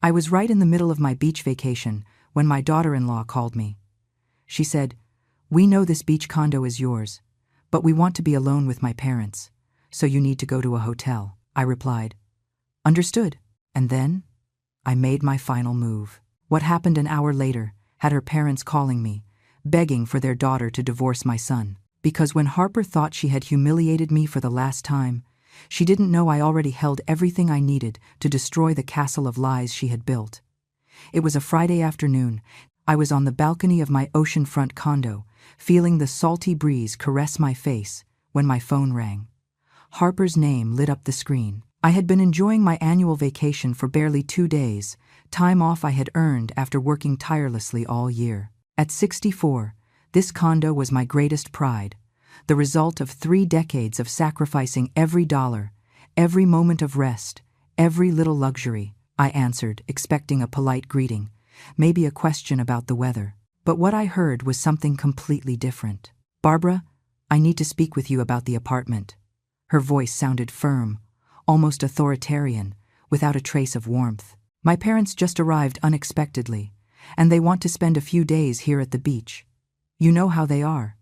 I was right in the middle of my beach vacation when my daughter-in-law called me. She said, "We know this beach condo is yours, but we want to be alone with my parents, so you need to go to a hotel." I replied, "Understood." And then I made my final move. What happened an hour later had her parents calling me, begging for their daughter to divorce my son. Because when Harper thought she had humiliated me for the last time, she didn't know I already held everything I needed to destroy the castle of lies she had built. It was a Friday afternoon. I was on the balcony of my oceanfront condo, feeling the salty breeze caress my face, when my phone rang. Harper's name lit up the screen. I had been enjoying my annual vacation for barely 2 days, time off I had earned after working tirelessly all year. At 64, this condo was my greatest pride, the result of 3 decades of sacrificing every dollar, every moment of rest, every little luxury. I answered, expecting a polite greeting, maybe a question about the weather. But what I heard was something completely different. "Barbara, I need to speak with you about the apartment." Her voice sounded firm, almost authoritarian, without a trace of warmth. "My parents just arrived unexpectedly, and they want to spend a few days here at the beach. You know how they are.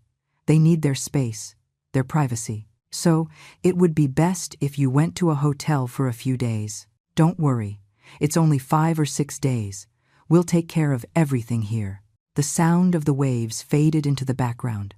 They need their space, their privacy. So, it would be best if you went to a hotel for a few days. Don't worry, it's only 5 or 6 days. We'll take care of everything here." The sound of the waves faded into the background.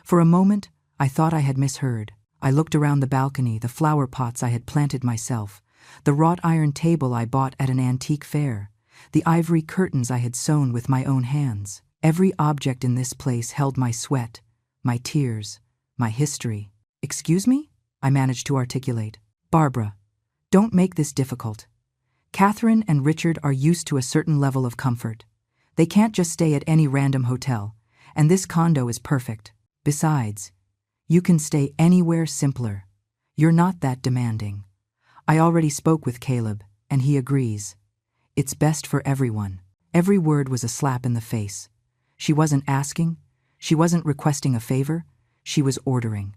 For a moment, I thought I had misheard. I looked around the balcony, the flower pots I had planted myself, the wrought iron table I bought at an antique fair, the ivory curtains I had sewn with my own hands. Every object in this place held my sweat, my tears, my history. "Excuse me?" I managed to articulate. "Barbara, don't make this difficult. Catherine and Richard are used to a certain level of comfort. They can't just stay at any random hotel, and this condo is perfect. Besides, you can stay anywhere simpler. You're not that demanding. I already spoke with Caleb, and he agrees. It's best for everyone." Every word was a slap in the face. She wasn't asking, she wasn't requesting a favor, she was ordering.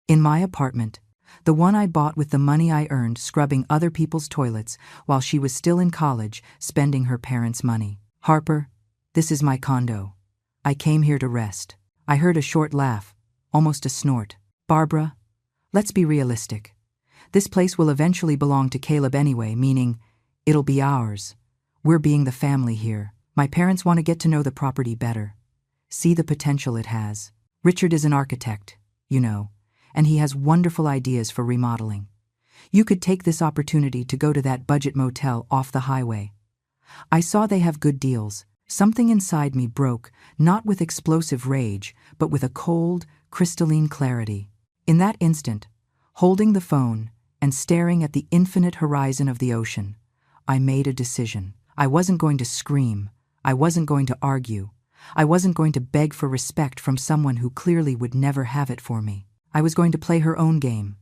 In my apartment, the one I bought with the money I earned scrubbing other people's toilets while she was still in college, spending her parents' money. "Harper, this is my condo. I came here to rest." I heard a short laugh, almost a snort. "Barbara, let's be realistic. This place will eventually belong to Caleb anyway, meaning it'll be ours. We're being the family here. My parents want to get to know the property better, see the potential it has. Richard is an architect, you know, and he has wonderful ideas for remodeling. You could take this opportunity to go to that budget motel off the highway. I saw they have good deals." Something inside me broke, not with explosive rage, but with a cold, crystalline clarity. In that instant, holding the phone and staring at the infinite horizon of the ocean, I made a decision. I wasn't going to scream. I wasn't going to argue. I wasn't going to beg for respect from someone who clearly would never have it for me. I was going to play her own game,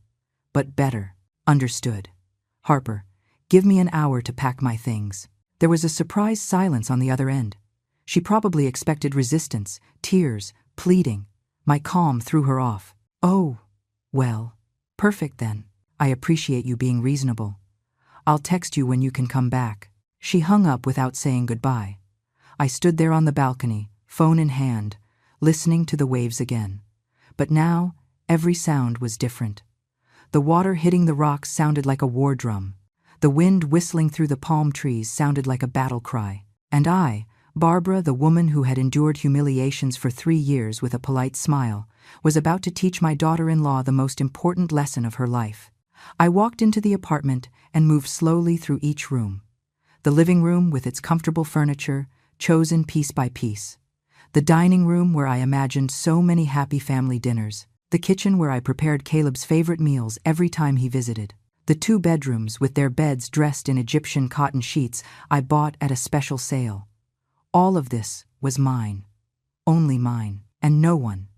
but better. "Understood. Harper, give me an hour to pack my things." There was a surprised silence on the other end. She probably expected resistance, tears, pleading. My calm threw her off. "Oh, well, perfect then. I appreciate you being reasonable. I'll text you when you can come back." She hung up without saying goodbye. I stood there on the balcony, phone in hand, listening to the waves again. But now, every sound was different. The water hitting the rocks sounded like a war drum. The wind whistling through the palm trees sounded like a battle cry. And I, Barbara, the woman who had endured humiliations for 3 years with a polite smile, was about to teach my daughter-in-law the most important lesson of her life. I walked into the apartment and moved slowly through each room. The living room with its comfortable furniture, chosen piece by piece. The dining room where I imagined so many happy family dinners. The kitchen where I prepared Caleb's favorite meals every time he visited. The 2 bedrooms with their beds dressed in Egyptian cotton sheets I bought at a special sale. All of this was mine. Only mine. And no one,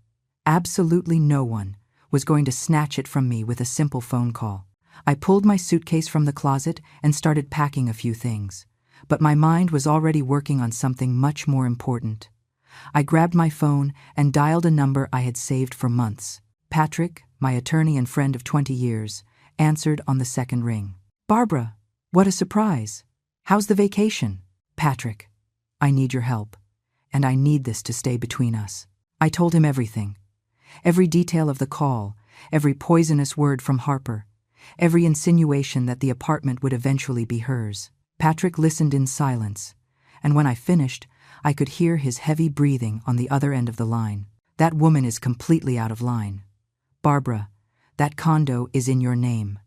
absolutely no one, was going to snatch it from me with a simple phone call. I pulled my suitcase from the closet and started packing a few things. But my mind was already working on something much more important. I grabbed my phone and dialed a number I had saved for months. Patrick, my attorney and friend of 20 years, answered on the second ring. "Barbara, what a surprise. How's the vacation? Patrick, I need your help, and I need this to stay between us. I told him everything. Every detail of the call, every poisonous word from Harper, every insinuation that the apartment would eventually be hers. Patrick listened in silence, and when I finished, I could hear his heavy breathing on the other end of the line. That woman is completely out of line. Barbara, that condo is in your name.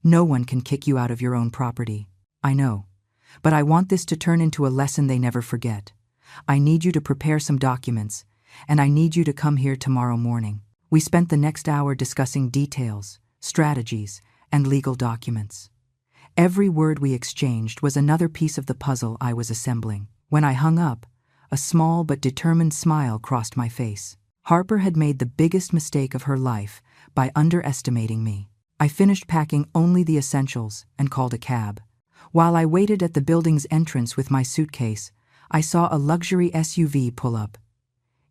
No one can kick you out of your own property. I know, but I want this to turn into a lesson they never forget. I need you to prepare some documents, and I need you to come here tomorrow morning. We spent the next hour discussing details, strategies, and legal documents. Every word we exchanged was another piece of the puzzle I was assembling. When I hung up, a small but determined smile crossed my face. Harper had made the biggest mistake of her life by underestimating me. I finished packing only the essentials and called a cab. While I waited at the building's entrance with my suitcase, I saw a luxury SUV pull up.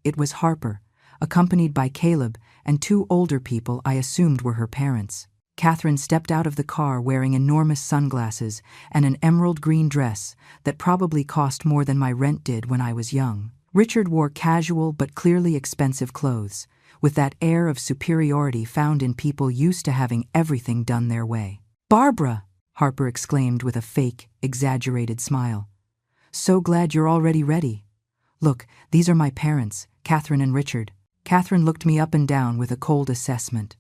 It was Harper, accompanied by Caleb and two older people I assumed were her parents. Catherine stepped out of the car wearing enormous sunglasses and an emerald green dress that probably cost more than my rent did when I was young. Richard wore casual but clearly expensive clothes, with that air of superiority found in people used to having everything done their way. "Barbara!" Harper exclaimed with a fake, exaggerated smile. "So glad you're already ready. Look, these are my parents, Catherine and Richard." Catherine looked me up and down with a cold assessment.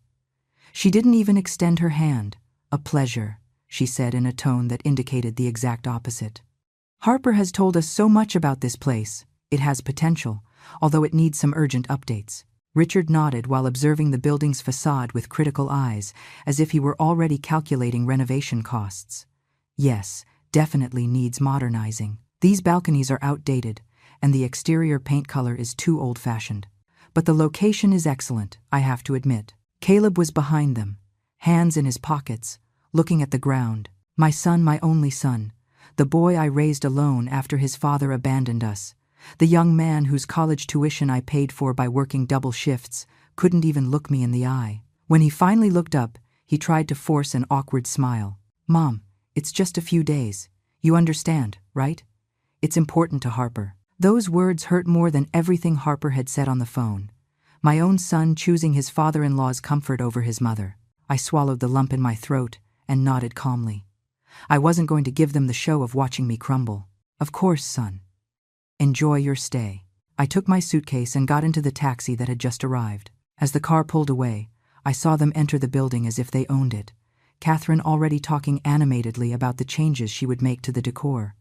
She didn't even extend her hand. "A pleasure," she said in a tone that indicated the exact opposite. "Harper has told us so much about this place. It has potential, although it needs some urgent updates." Richard nodded while observing the building's facade with critical eyes, as if he were already calculating renovation costs. "Yes, definitely needs modernizing. These balconies are outdated, and the exterior paint color is too old-fashioned. But the location is excellent, I have to admit." Caleb was behind them, hands in his pockets, looking at the ground. "My son, my only son, the boy I raised alone after his father abandoned us, the young man whose college tuition I paid for by working double shifts, couldn't even look me in the eye." When he finally looked up, he tried to force an awkward smile. "Mom, it's just a few days. You understand, right? It's important to Harper." Those words hurt more than everything Harper had said on the phone. My own son choosing his father-in-law's comfort over his mother. I swallowed the lump in my throat and nodded calmly. I wasn't going to give them the show of watching me crumble. "Of course, son. Enjoy your stay." I took my suitcase and got into the taxi that had just arrived. As the car pulled away, I saw them enter the building as if they owned it, Catherine already talking animatedly about the changes she would make to the decor.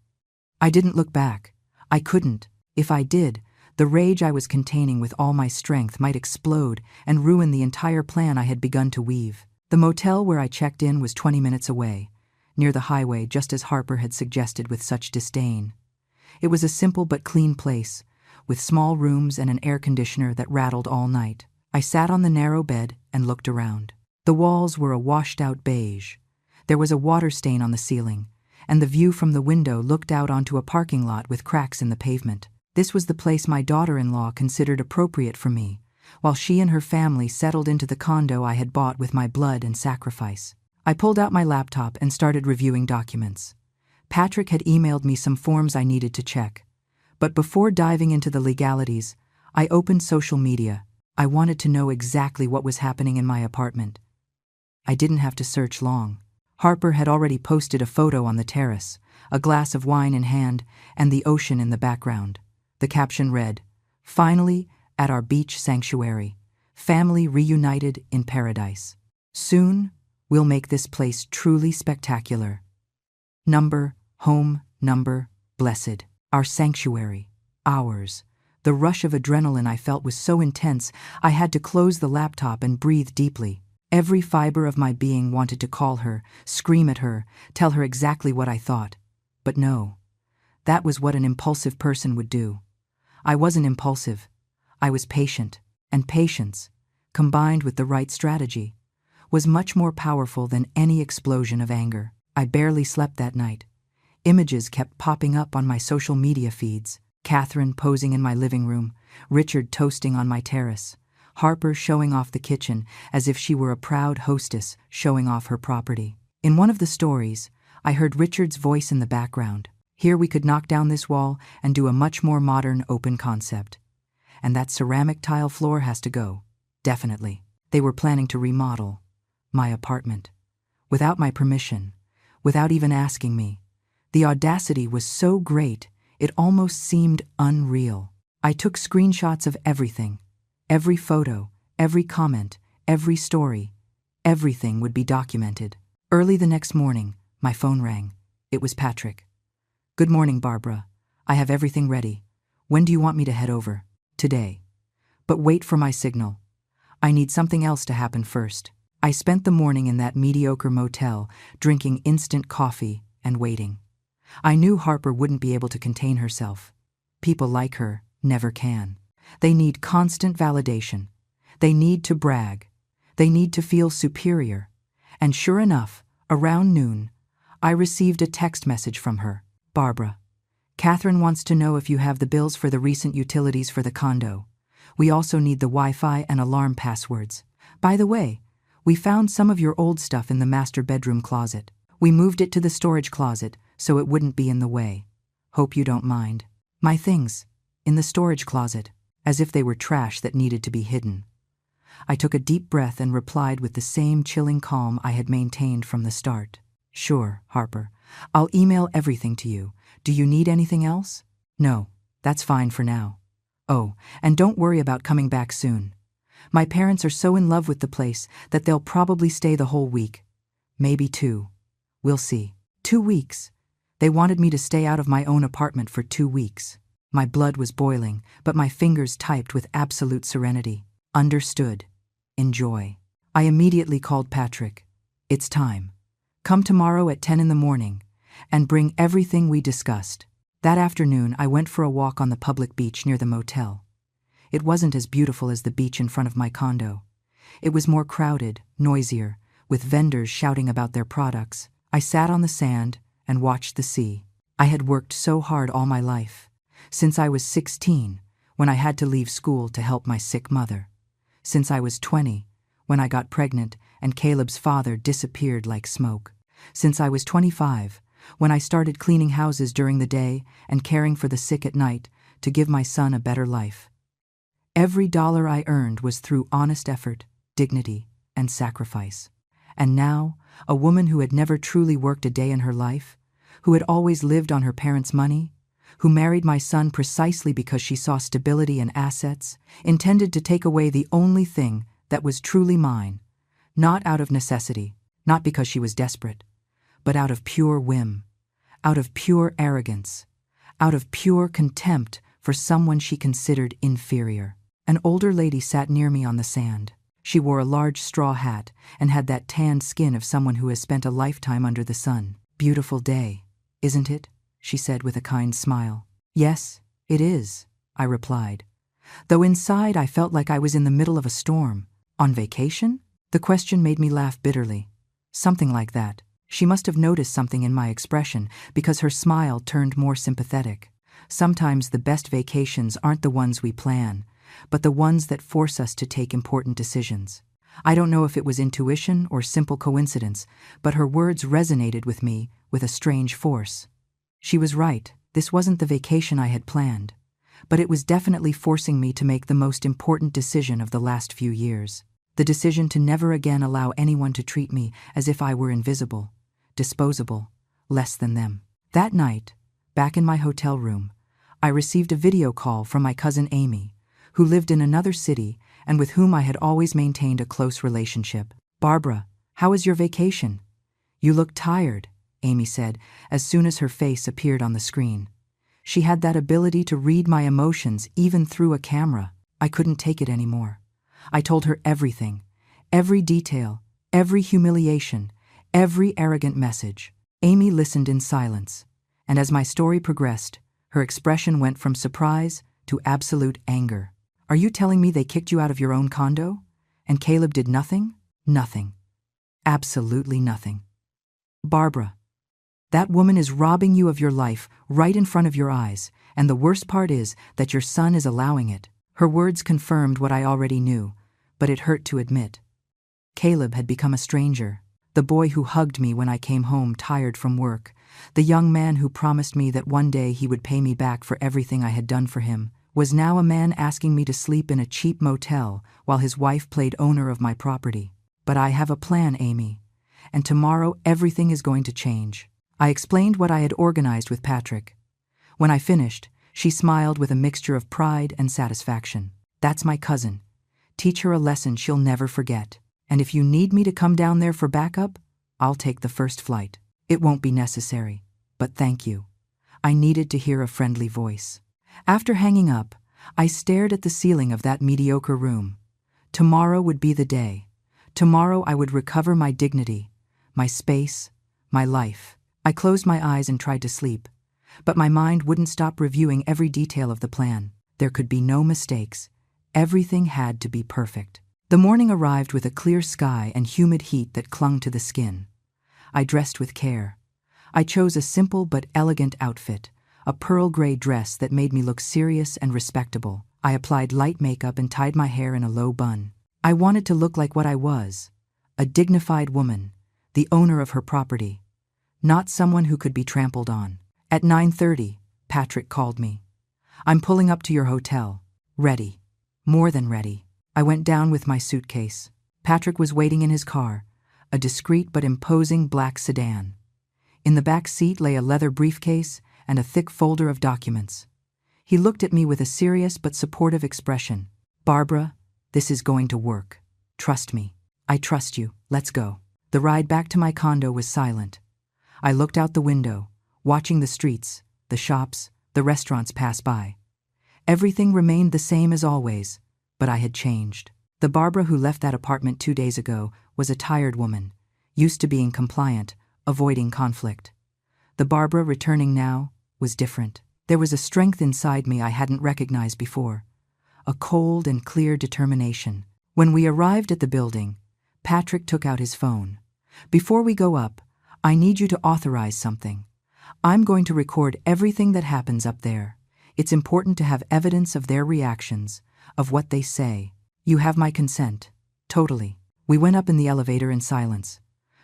I didn't look back. I couldn't. If I did, the rage I was containing with all my strength might explode and ruin the entire plan I had begun to weave. The motel where I checked in was 20 minutes away, near the highway, just as Harper had suggested with such disdain. It was a simple but clean place, with small rooms and an air conditioner that rattled all night. I sat on the narrow bed and looked around. The walls were a washed-out beige. There was a water stain on the ceiling, and the view from the window looked out onto a parking lot with cracks in the pavement. This was the place my daughter-in-law considered appropriate for me, while she and her family settled into the condo I had bought with my blood and sacrifice. I pulled out my laptop and started reviewing documents. Patrick had emailed me some forms I needed to check. But before diving into the legalities, I opened social media. I wanted to know exactly what was happening in my apartment. I didn't have to search long. Harper had already posted a photo on the terrace, a glass of wine in hand, and the ocean in the background. The caption read, "Finally, at our beach sanctuary, family reunited in paradise. Soon, we'll make this place truly spectacular. Number, home, number, blessed. Our sanctuary, ours." The rush of adrenaline I felt was so intense, I had to close the laptop and breathe deeply. Every fiber of my being wanted to call her, scream at her, tell her exactly what I thought. But no, that was what an impulsive person would do. I wasn't impulsive. I was patient, and patience, combined with the right strategy, was much more powerful than any explosion of anger. I barely slept that night. Images kept popping up on my social media feeds. Catherine posing in my living room, Richard toasting on my terrace, Harper showing off the kitchen as if she were a proud hostess showing off her property. In one of the stories, I heard Richard's voice in the background. Here we could knock down this wall and do a much more modern, open concept. And that ceramic tile floor has to go. Definitely. They were planning to remodel my apartment. Without my permission. Without even asking me. The audacity was so great, it almost seemed unreal. I took screenshots of everything. Every photo, every comment, every story. Everything would be documented. Early the next morning, my phone rang. It was Patrick. "Good morning, Barbara. I have everything ready. When do you want me to head over?" "Today. But wait for my signal. I need something else to happen first." I spent the morning in that mediocre motel, drinking instant coffee and waiting. I knew Harper wouldn't be able to contain herself. People like her never can. They need constant validation. They need to brag. They need to feel superior. And sure enough, around noon, I received a text message from her. "Barbara, Catherine wants to know if you have the bills for the recent utilities for the condo. We also need the Wi-Fi and alarm passwords. By the way, we found some of your old stuff in the master bedroom closet. We moved it to the storage closet so it wouldn't be in the way. Hope you don't mind." My things, in the storage closet, as if they were trash that needed to be hidden. I took a deep breath and replied with the same chilling calm I had maintained from the start. "Sure, Harper. I'll email everything to you. Do you need anything else?" "No, that's fine for now. Oh, and don't worry about coming back soon. My parents are so in love with the place that they'll probably stay the whole week. Maybe 2. We'll see." 2 weeks. They wanted me to stay out of my own apartment for 2 weeks. My blood was boiling, but my fingers typed with absolute serenity. Understood. Enjoy. I immediately called Patrick. "It's time. Come tomorrow at 10 in the morning, and bring everything we discussed." That afternoon, I went for a walk on the public beach near the motel. It wasn't as beautiful as the beach in front of my condo. It was more crowded, noisier, with vendors shouting about their products. I sat on the sand and watched the sea. I had worked so hard all my life, since I was 16, when I had to leave school to help my sick mother. Since I was 20, when I got pregnant and Caleb's father disappeared like smoke. Since I was 25, when I started cleaning houses during the day and caring for the sick at night to give my son a better life. Every dollar I earned was through honest effort, dignity, and sacrifice. And now, a woman who had never truly worked a day in her life, who had always lived on her parents' money, who married my son precisely because she saw stability and assets, intended to take away the only thing that was truly mine, not out of necessity, not because she was desperate, but out of pure whim, out of pure arrogance, out of pure contempt for someone she considered inferior. An older lady sat near me on the sand. She wore a large straw hat and had that tanned skin of someone who has spent a lifetime under the sun. "Beautiful day, isn't it?" she said with a kind smile. "Yes, it is," I replied, though inside I felt like I was in the middle of a storm. "On vacation?" The question made me laugh bitterly. Something like that. She must have noticed something in my expression because her smile turned more sympathetic. Sometimes the best vacations aren't the ones we plan, but the ones that force us to take important decisions. I don't know if it was intuition or simple coincidence, but her words resonated with me with a strange force. She was right. This wasn't the vacation I had planned, but it was definitely forcing me to make the most important decision of the last few years. The decision to never again allow anyone to treat me as if I were invisible, disposable, less than them. That night, back in my hotel room, I received a video call from my cousin Amy, who lived in another city and with whom I had always maintained a close relationship. "Barbara, how was your vacation? You look tired," Amy said as soon as her face appeared on the screen. She had that ability to read my emotions even through a camera. I couldn't take it anymore. I told her everything, every detail, every humiliation, every arrogant message. Amy listened in silence, and as my story progressed, her expression went from surprise to absolute anger. "Are you telling me they kicked you out of your own condo? And Caleb did nothing?" "Nothing. Absolutely nothing. Barbara, that woman is robbing you of your life right in front of your eyes, and the worst part is that your son is allowing it." Her words confirmed what I already knew, but it hurt to admit. Caleb had become a stranger, the boy who hugged me when I came home tired from work, The young man who promised me that one day he would pay me back for everything I had done for him was now a man asking me to sleep in a cheap motel while his wife played owner of my property. But I have a plan, Amy, and tomorrow everything is going to change. I explained what I had organized with Patrick. When I finished, she smiled with a mixture of pride and satisfaction. That's my cousin. Teach her a lesson she'll never forget. And if you need me to come down there for backup, I'll take the first flight. It won't be necessary, but thank you. I needed to hear a friendly voice. After hanging up, I stared at the ceiling of that mediocre room. Tomorrow would be the day. Tomorrow I would recover my dignity, my space, my life. I closed my eyes and tried to sleep, but my mind wouldn't stop reviewing every detail of the plan. There could be no mistakes. Everything had to be perfect. The morning arrived with a clear sky and humid heat that clung to the skin. I dressed with care. I chose a simple but elegant outfit, a pearl gray dress that made me look serious and respectable. I applied light makeup and tied my hair in a low bun. I wanted to look like what I was, a dignified woman, the owner of her property, not someone who could be trampled on. At 9:30, Patrick called me. I'm pulling up to your hotel. Ready. More than ready. I went down with my suitcase. Patrick was waiting in his car, a discreet but imposing black sedan. In the back seat lay a leather briefcase and a thick folder of documents. He looked at me with a serious but supportive expression. Barbara, this is going to work. Trust me. I trust you. Let's go. The ride back to my condo was silent. I looked out the window, watching the streets, the shops, the restaurants pass by. Everything remained the same as always, but I had changed. The Barbara who left that apartment 2 days ago was a tired woman, used to being compliant, avoiding conflict. The Barbara returning now was different. There was a strength inside me I hadn't recognized before, a cold and clear determination. When we arrived at the building, Patrick took out his phone. Before we go up, I need you to authorize something. I'm going to record everything that happens up there. It's important to have evidence of their reactions, of what they say. You have my consent. Totally. We went up in the elevator in silence.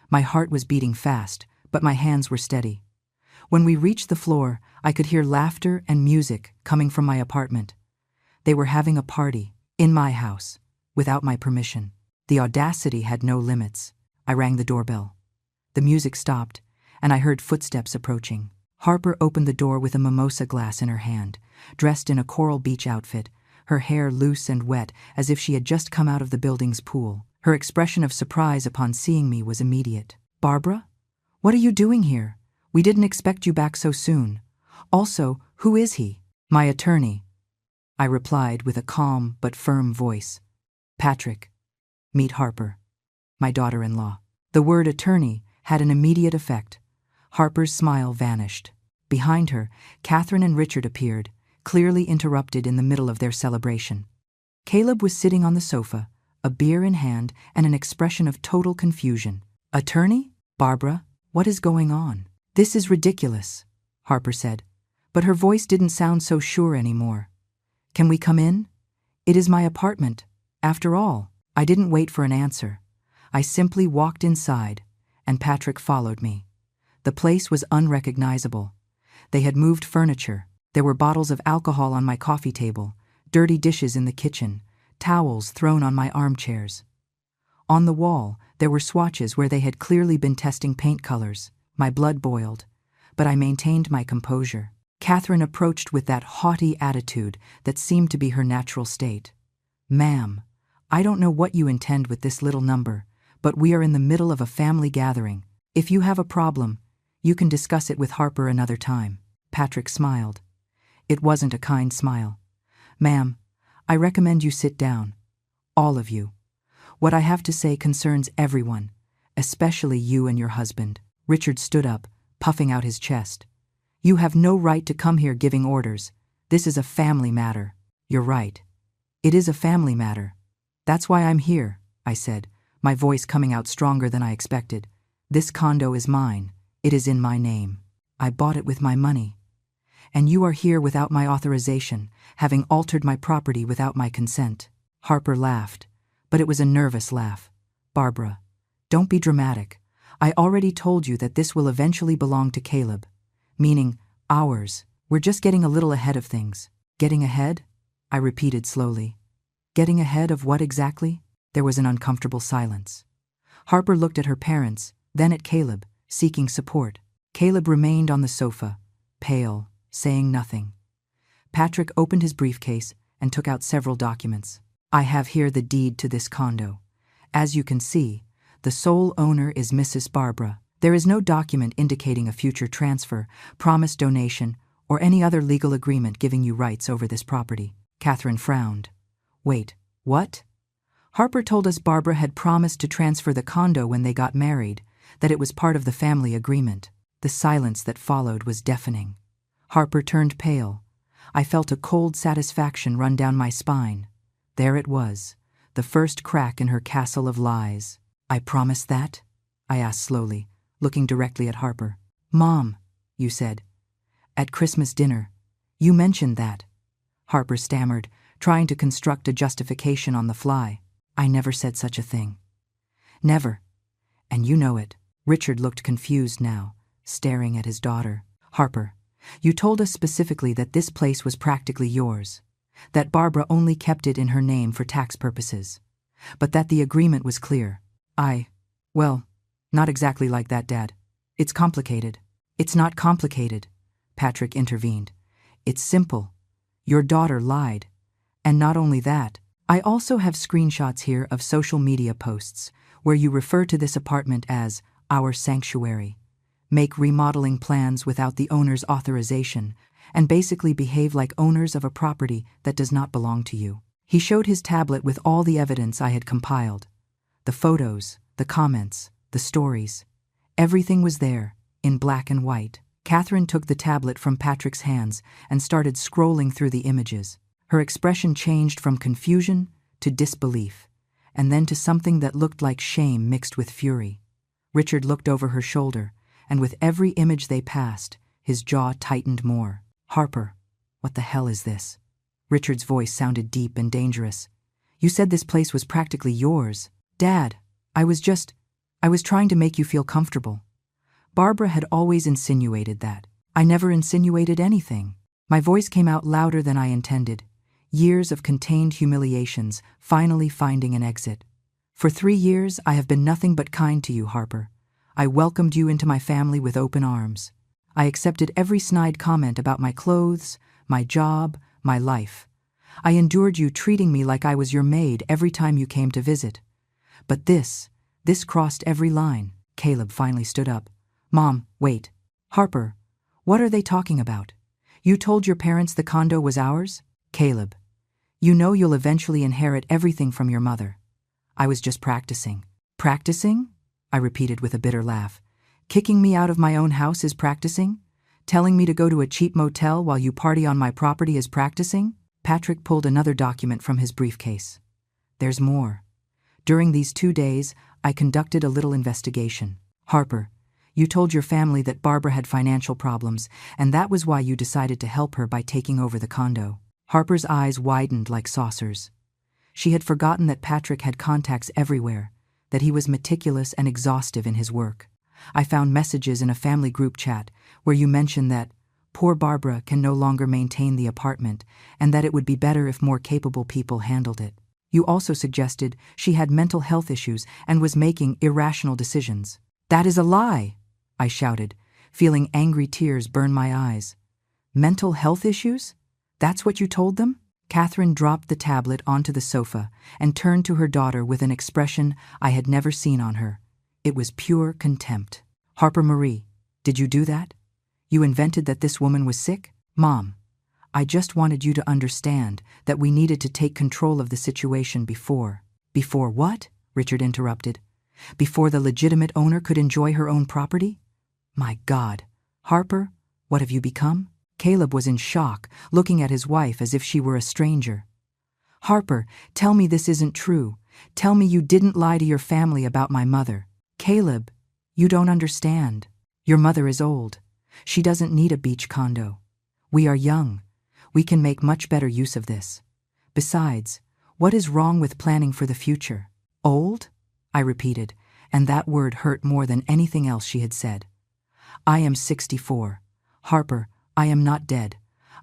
My heart was beating fast, but my hands were steady. When we reached the floor, I could hear laughter and music coming from my apartment. They were having a party, in my house, without my permission. The audacity had no limits. I rang the doorbell. The music stopped, and I heard footsteps approaching. Harper opened the door with a mimosa glass in her hand, dressed in a coral beach outfit, her hair loose and wet as if she had just come out of the building's pool. Her expression of surprise upon seeing me was immediate. Barbara? What are you doing here? We didn't expect you back so soon. Also, who is he? My attorney, I replied with a calm but firm voice. Patrick. Meet Harper, my daughter-in-law. The word attorney had an immediate effect. Harper's smile vanished. Behind her, Catherine and Richard appeared, clearly interrupted in the middle of their celebration. Caleb was sitting on the sofa, a beer in hand and an expression of total confusion. Attorney? Barbara, what is going on? This is ridiculous, Harper said, but her voice didn't sound so sure anymore. Can we come in? It is my apartment. After all, I didn't wait for an answer. I simply walked inside, and Patrick followed me. The place was unrecognizable. They had moved furniture. There were bottles of alcohol on my coffee table, dirty dishes in the kitchen, towels thrown on my armchairs. On the wall, there were swatches where they had clearly been testing paint colors. My blood boiled, but I maintained my composure. Catherine approached with that haughty attitude that seemed to be her natural state. Ma'am, I don't know what you intend with this little number, but we are in the middle of a family gathering. If you have a problem, you can discuss it with Harper another time. Patrick smiled. It wasn't a kind smile. Ma'am, I recommend you sit down. All of you. What I have to say concerns everyone, especially you and your husband. Richard stood up, puffing out his chest. You have no right to come here giving orders. This is a family matter. You're right. It is a family matter. That's why I'm here, I said, my voice coming out stronger than I expected. This condo is mine. It is in my name. I bought it with my money. And you are here without my authorization, having altered my property without my consent. Harper laughed, but it was a nervous laugh. Barbara, don't be dramatic. I already told you that this will eventually belong to Caleb. Meaning, ours. We're just getting a little ahead of things. Getting ahead? I repeated slowly. Getting ahead of what exactly? There was an uncomfortable silence. Harper looked at her parents, then at Caleb, seeking support. Caleb remained on the sofa, pale, saying nothing. Patrick opened his briefcase and took out several documents. I have here the deed to this condo. As you can see, the sole owner is Mrs. Barbara. There is no document indicating a future transfer, promised donation, or any other legal agreement giving you rights over this property. Catherine frowned. Wait, what? Harper told us Barbara had promised to transfer the condo when they got married, that it was part of the family agreement. The silence that followed was deafening. Harper turned pale. I felt a cold satisfaction run down my spine. There it was, the first crack in her castle of lies. I promised that? I asked slowly, looking directly at Harper. Mom, you said. At Christmas dinner. You mentioned that. Harper stammered, trying to construct a justification on the fly. I never said such a thing. Never. And you know it. Richard looked confused now, staring at his daughter. Harper, you told us specifically that this place was practically yours, that Barbara only kept it in her name for tax purposes, but that the agreement was clear. Well, not exactly like that, Dad. It's complicated. It's not complicated, Patrick intervened. It's simple. Your daughter lied. And not only that, I also have screenshots here of social media posts where you refer to this apartment as our sanctuary, make remodeling plans without the owner's authorization, and basically behave like owners of a property that does not belong to you. He showed his tablet with all the evidence I had compiled. The photos, the comments, the stories. Everything was there, in black and white. Catherine took the tablet from Patrick's hands and started scrolling through the images. Her expression changed from confusion to disbelief, and then to something that looked like shame mixed with fury. Richard looked over her shoulder, and with every image they passed, his jaw tightened more. Harper, what the hell is this? Richard's voice sounded deep and dangerous. You said this place was practically yours. Dad, I was trying to make you feel comfortable. Barbara had always insinuated that. I never insinuated anything. My voice came out louder than I intended. Years of contained humiliations finally finding an exit. For 3 years, I have been nothing but kind to you, Harper. I welcomed you into my family with open arms. I accepted every snide comment about my clothes, my job, my life. I endured you treating me like I was your maid every time you came to visit. But this crossed every line. Caleb finally stood up. Mom, wait. Harper, what are they talking about? You told your parents the condo was ours? Caleb, you know you'll eventually inherit everything from your mother. I was just practicing. Practicing? I repeated with a bitter laugh. Kicking me out of my own house is practicing? Telling me to go to a cheap motel while you party on my property is practicing? Patrick pulled another document from his briefcase. There's more. During these 2 days, I conducted a little investigation. Harper, you told your family that Barbara had financial problems, and that was why you decided to help her by taking over the condo. Harper's eyes widened like saucers. She had forgotten that Patrick had contacts everywhere, that he was meticulous and exhaustive in his work. I found messages in a family group chat where you mentioned that poor Barbara can no longer maintain the apartment and that it would be better if more capable people handled it. You also suggested she had mental health issues and was making irrational decisions. That is a lie, I shouted, feeling angry tears burn my eyes. Mental health issues? That's what you told them? Catherine dropped the tablet onto the sofa and turned to her daughter with an expression I had never seen on her. It was pure contempt. Harper Marie, did you do that? You invented that this woman was sick? Mom, I just wanted you to understand that we needed to take control of the situation before. Before what? Richard interrupted. Before the legitimate owner could enjoy her own property? My God. Harper, what have you become? Caleb was in shock, looking at his wife as if she were a stranger. Harper, tell me this isn't true. Tell me you didn't lie to your family about my mother. Caleb, you don't understand. Your mother is old. She doesn't need a beach condo. We are young. We can make much better use of this. Besides, what is wrong with planning for the future? Old? I repeated, and that word hurt more than anything else she had said. I am 64. Harper, I am not dead.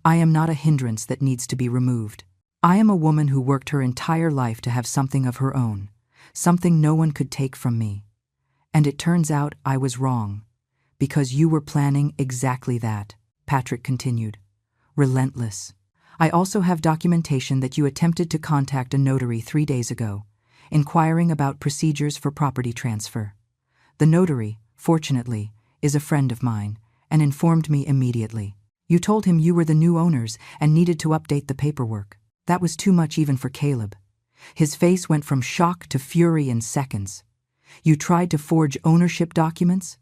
I am not a hindrance that needs to be removed. I am a woman who worked her entire life to have something of her own, something no one could take from me. And it turns out I was wrong, because you were planning exactly that, Patrick continued. Relentless. I also have documentation that you attempted to contact a notary 3 days ago, inquiring about procedures for property transfer. The notary, fortunately, is a friend of mine, and informed me immediately. You told him you were the new owners and needed to update the paperwork. That was too much even for Caleb. His face went from shock to fury in seconds. You tried to forge ownership documents?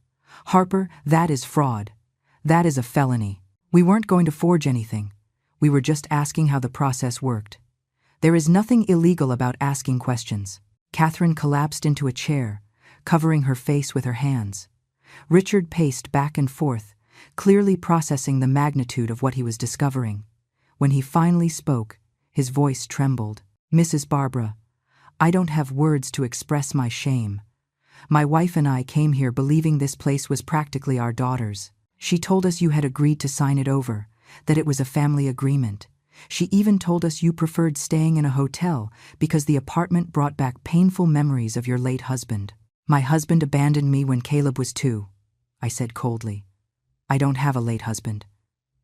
Harper, that is fraud. That is a felony. We weren't going to forge anything. We were just asking how the process worked. There is nothing illegal about asking questions. Catherine collapsed into a chair, covering her face with her hands. Richard paced back and forth, clearly processing the magnitude of what he was discovering. When he finally spoke, his voice trembled. Mrs. Barbara, I don't have words to express my shame. My wife and I came here believing this place was practically our daughter's. She told us you had agreed to sign it over, that it was a family agreement. She even told us you preferred staying in a hotel because the apartment brought back painful memories of your late husband. My husband abandoned me when Caleb was 2, I said coldly. I don't have a late husband.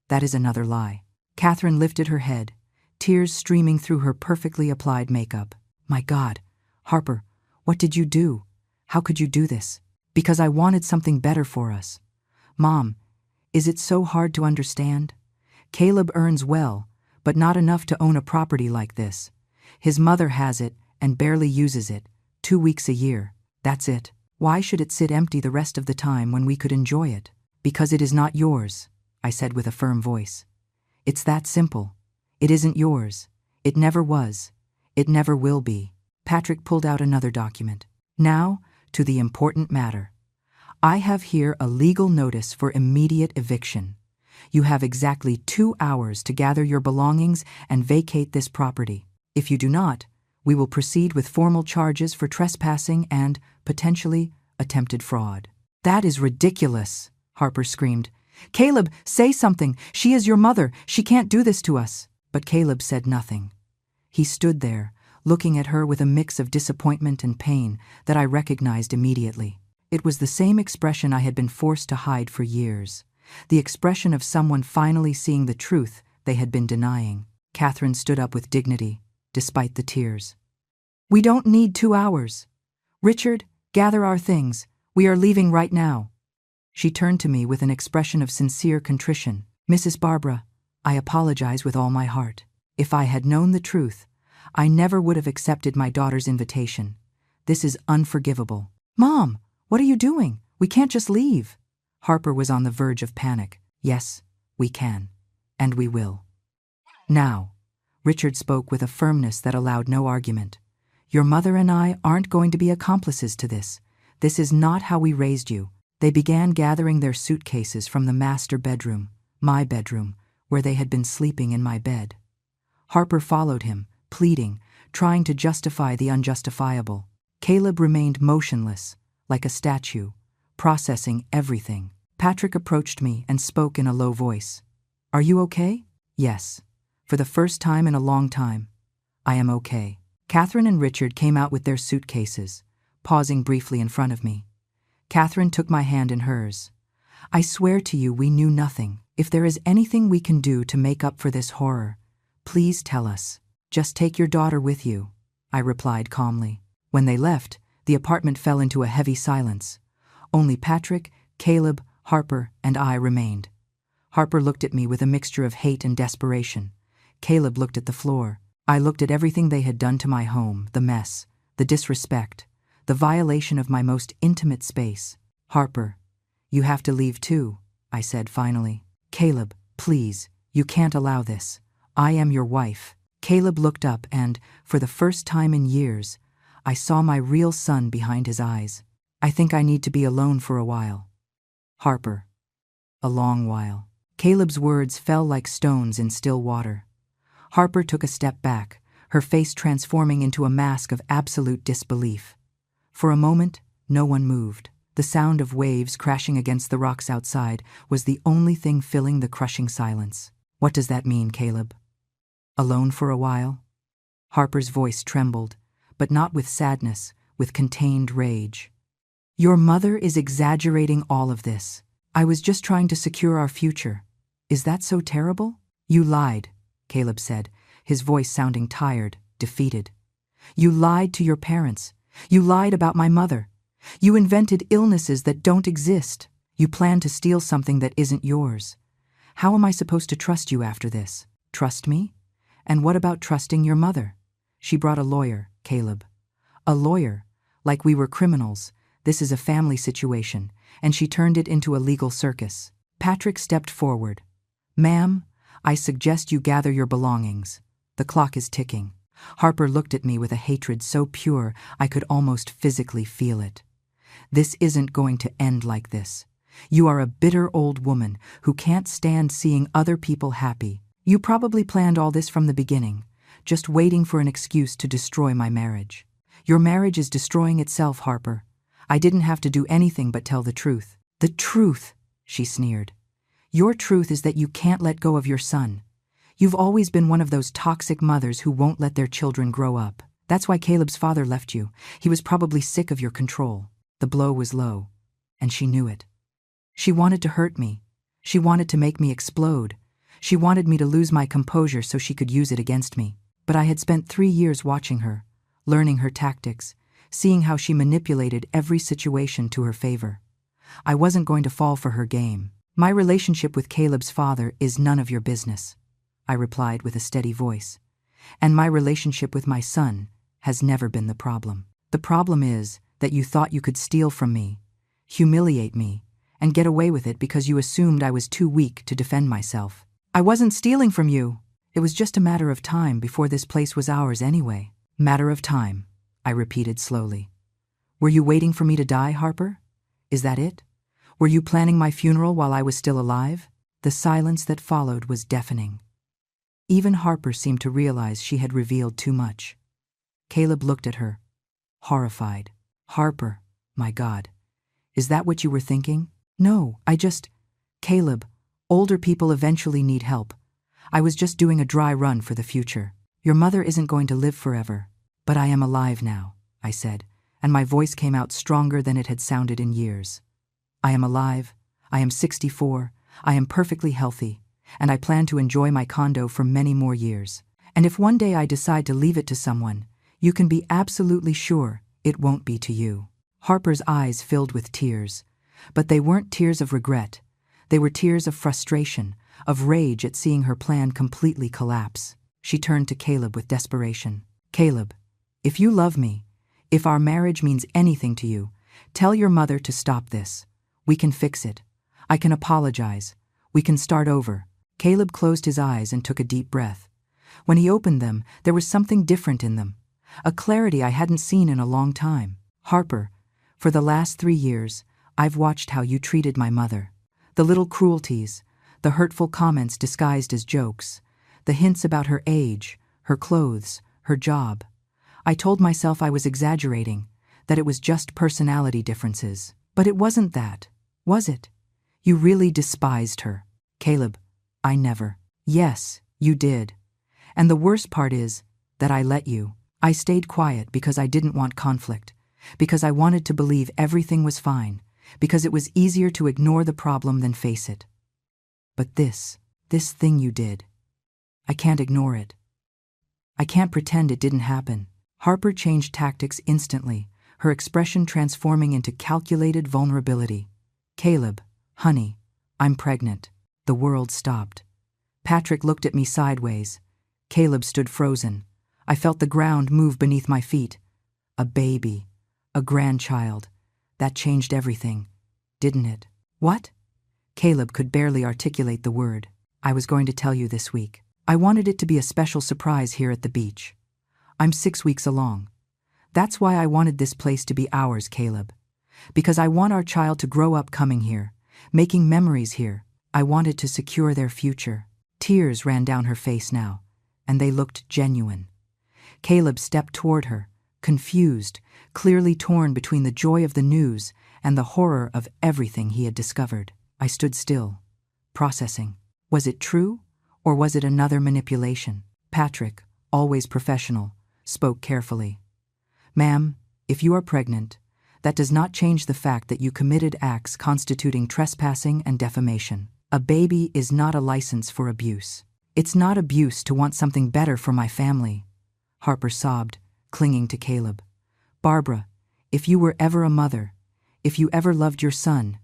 That is another lie. Catherine lifted her head, tears streaming through her perfectly applied makeup. My God, Harper, what did you do? How could you do this? Because I wanted something better for us. Mom, is it so hard to understand? Caleb earns well, but not enough to own a property like this. His mother has it and barely uses it, 2 weeks a year. That's it. Why should it sit empty the rest of the time when we could enjoy it? Because it is not yours, I said with a firm voice. It's that simple. It isn't yours. It never was. It never will be. Patrick pulled out another document. Now, to the important matter. I have here a legal notice for immediate eviction. You have exactly 2 hours to gather your belongings and vacate this property. If you do not, we will proceed with formal charges for trespassing and, potentially, attempted fraud. That is ridiculous, Harper screamed. Caleb, say something. She is your mother. She can't do this to us. But Caleb said nothing. He stood there, looking at her with a mix of disappointment and pain that I recognized immediately. It was the same expression I had been forced to hide for years, the expression of someone finally seeing the truth they had been denying. Catherine stood up with dignity, despite the tears. We don't need 2 hours. Richard, gather our things. We are leaving right now. She turned to me with an expression of sincere contrition. Mrs. Barbara, I apologize with all my heart. If I had known the truth, I never would have accepted my daughter's invitation. This is unforgivable. Mom, what are you doing? We can't just leave. Harper was on the verge of panic. Yes, we can. And we will. Now, Richard spoke with a firmness that allowed no argument. Your mother and I aren't going to be accomplices to this. This is not how we raised you. They began gathering their suitcases from the master bedroom, my bedroom, where they had been sleeping in my bed. Harper followed him, pleading, trying to justify the unjustifiable. Caleb remained motionless, like a statue, processing everything. Patrick approached me and spoke in a low voice. Are you okay? Yes. For the first time in a long time, I am okay. Catherine and Richard came out with their suitcases, pausing briefly in front of me. Catherine took my hand in hers. I swear to you we knew nothing. If there is anything we can do to make up for this horror, please tell us. Just take your daughter with you, I replied calmly. When they left, the apartment fell into a heavy silence. Only Patrick, Caleb, Harper, and I remained. Harper looked at me with a mixture of hate and desperation. Caleb looked at the floor. I looked at everything they had done to my home, the mess, the disrespect, the violation of my most intimate space. Harper, you have to leave too, I said finally. Caleb, please, you can't allow this. I am your wife. Caleb looked up and, for the first time in years, I saw my real son behind his eyes. I think I need to be alone for a while. Harper. A long while. Caleb's words fell like stones in still water. Harper took a step back, her face transforming into a mask of absolute disbelief. For a moment, No one moved. The sound of waves crashing against the rocks outside was the only thing filling the crushing silence. What does that mean, Caleb? Alone for a while? Harper's voice trembled, but not with sadness, with contained rage. Your mother is exaggerating all of this. I was just trying to secure our future. Is that so terrible? You lied, Caleb said, his voice sounding tired, defeated. You lied to your parents. You lied about my mother. You invented illnesses that don't exist. You planned to steal something that isn't yours. How am I supposed to trust you after this? Trust me? And what about trusting your mother? She brought a lawyer, Caleb. A lawyer, like we were criminals. This is a family situation, and she turned it into a legal circus. Patrick stepped forward. Ma'am, I suggest you gather your belongings. The clock is ticking. Harper looked at me with a hatred so pure I could almost physically feel it. This isn't going to end like this. You are a bitter old woman who can't stand seeing other people happy. You probably planned all this from the beginning, just waiting for an excuse to destroy my marriage. Your marriage is destroying itself, Harper. I didn't have to do anything but tell the truth. The truth, she sneered. Your truth is that you can't let go of your son. You've always been one of those toxic mothers who won't let their children grow up. That's why Caleb's father left you. He was probably sick of your control. The blow was low, and she knew it. She wanted to hurt me. She wanted to make me explode. She wanted me to lose my composure so she could use it against me. But I had spent 3 years watching her, learning her tactics, seeing how she manipulated every situation to her favor. I wasn't going to fall for her game. My relationship with Caleb's father is none of your business, I replied with a steady voice. And my relationship with my son has never been the problem. The problem is that you thought you could steal from me, humiliate me, and get away with it because you assumed I was too weak to defend myself. I wasn't stealing from you. It was just a matter of time before this place was ours anyway. Matter of time, I repeated slowly. Were you waiting for me to die, Harper? Is that it? Were you planning my funeral while I was still alive? The silence that followed was deafening. Even Harper seemed to realize she had revealed too much. Caleb looked at her, horrified. Harper, my God, is that what you were thinking? No, Caleb, older people eventually need help. I was just doing a dry run for the future. Your mother isn't going to live forever. But I am alive now, I said, and my voice came out stronger than it had sounded in years. I am alive, I am 64, I am perfectly healthy, and I plan to enjoy my condo for many more years. And if one day I decide to leave it to someone, you can be absolutely sure it won't be to you. Harper's eyes filled with tears, but they weren't tears of regret. They were tears of frustration, of rage at seeing her plan completely collapse. She turned to Caleb with desperation. Caleb, if you love me, if our marriage means anything to you, tell your mother to stop this. We can fix it. I can apologize. We can start over. Caleb closed his eyes and took a deep breath. When he opened them, there was something different in them, a clarity I hadn't seen in a long time. Harper, for the last 3 years, I've watched how you treated my mother. The little cruelties, the hurtful comments disguised as jokes, the hints about her age, her clothes, her job. I told myself I was exaggerating, that it was just personality differences. But it wasn't that, was it? You really despised her. Caleb, I never. Yes, you did. And the worst part is that I let you. I stayed quiet because I didn't want conflict, because I wanted to believe everything was fine, because it was easier to ignore the problem than face it. But this thing you did, I can't ignore it. I can't pretend it didn't happen. Harper changed tactics instantly, her expression transforming into calculated vulnerability. Caleb, honey, I'm pregnant. The world stopped. Patrick looked at me sideways. Caleb stood frozen. I felt the ground move beneath my feet. A baby, a grandchild. That changed everything, didn't it? What? Caleb could barely articulate the word. I was going to tell you this week. I wanted it to be a special surprise here at the beach. I'm 6 weeks along. That's why I wanted this place to be ours, Caleb. Because I want our child to grow up coming here, making memories here. I wanted to secure their future. Tears ran down her face now, and they looked genuine. Caleb stepped toward her, confused, clearly torn between the joy of the news and the horror of everything he had discovered. I stood still, processing. Was it true, or was it another manipulation? Patrick, always professional, spoke carefully. "Ma'am, if you are pregnant, that does not change the fact that you committed acts constituting trespassing and defamation. A baby is not a license for abuse. It's not abuse to want something better for my family." Harper sobbed, clinging to Caleb. "Barbara, if you were ever a mother, if you ever loved your son,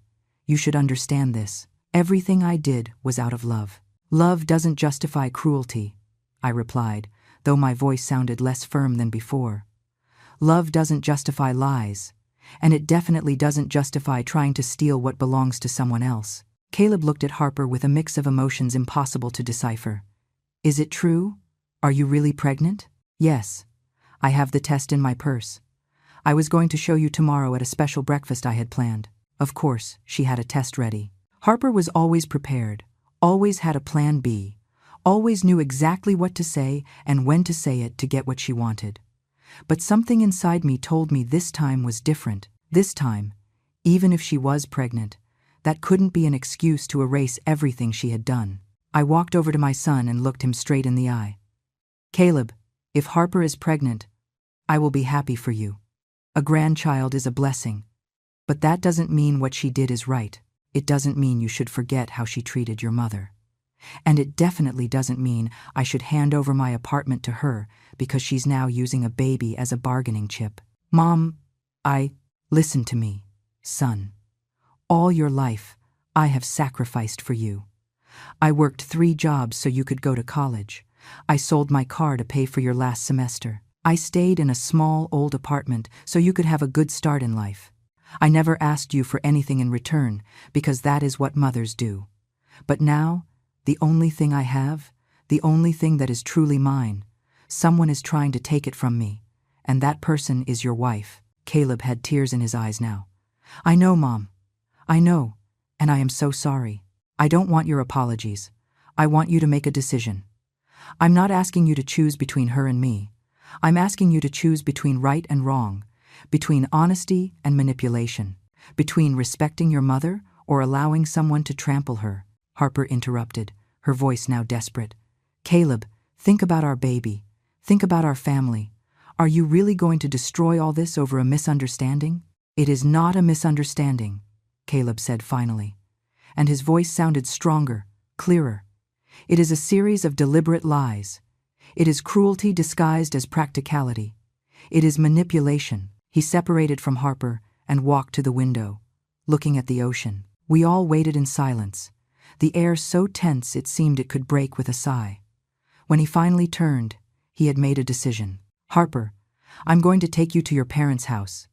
you should understand this. Everything I did was out of love." "Love doesn't justify cruelty," I replied, though my voice sounded less firm than before. "Love doesn't justify lies, and it definitely doesn't justify trying to steal what belongs to someone else." Caleb looked at Harper with a mix of emotions impossible to decipher. "Is it true? Are you really pregnant?" "Yes. I have the test in my purse. I was going to show you tomorrow at a special breakfast I had planned." Of course, she had a test ready. Harper was always prepared, always had a plan B, always knew exactly what to say and when to say it to get what she wanted. But something inside me told me this time was different. This time, even if she was pregnant, that couldn't be an excuse to erase everything she had done. I walked over to my son and looked him straight in the eye. "Caleb, if Harper is pregnant, I will be happy for you. A grandchild is a blessing. But that doesn't mean what she did is right. It doesn't mean you should forget how she treated your mother. And it definitely doesn't mean I should hand over my apartment to her because she's now using a baby as a bargaining chip. Mom, listen to me, son. All your life, I have sacrificed for you. I worked 3 jobs so you could go to college. I sold my car to pay for your last semester. I stayed in a small, old apartment so you could have a good start in life. I never asked you for anything in return because that is what mothers do. But now, the only thing I have, the only thing that is truly mine, someone is trying to take it from me, and that person is your wife." Caleb had tears in his eyes now. "I know, Mom. I know, and I am so sorry. I don't want your apologies. I want you to make a decision. I'm not asking you to choose between her and me. I'm asking you to choose between right and wrong, between honesty and manipulation, between respecting your mother or allowing someone to trample her." Harper interrupted, her voice now desperate. "Caleb, think about our baby. Think about our family. Are you really going to destroy all this over a misunderstanding?" "It is not a misunderstanding," Caleb said finally, and his voice sounded stronger, clearer. "It is a series of deliberate lies. It is cruelty disguised as practicality. It is manipulation." He separated from Harper and walked to the window, looking at the ocean. We all waited in silence, the air so tense it seemed it could break with a sigh. When he finally turned, he had made a decision. "Harper, I'm going to take you to your parents' house.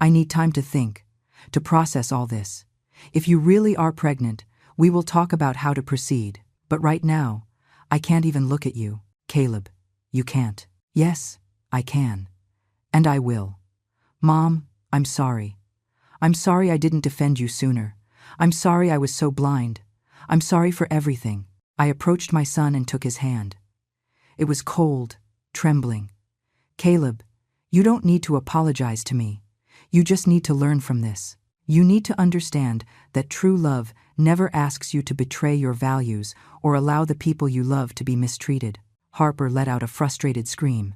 I need time to think, to process all this. If you really are pregnant, we will talk about how to proceed. But right now, I can't even look at you." "Caleb, you can't." "Yes, I can. And I will. Mom, I'm sorry. I'm sorry I didn't defend you sooner. I'm sorry I was so blind. I'm sorry for everything." I approached my son and took his hand. It was cold, trembling. "Caleb, you don't need to apologize to me. You just need to learn from this. You need to understand that true love never asks you to betray your values or allow the people you love to be mistreated." Harper let out a frustrated scream.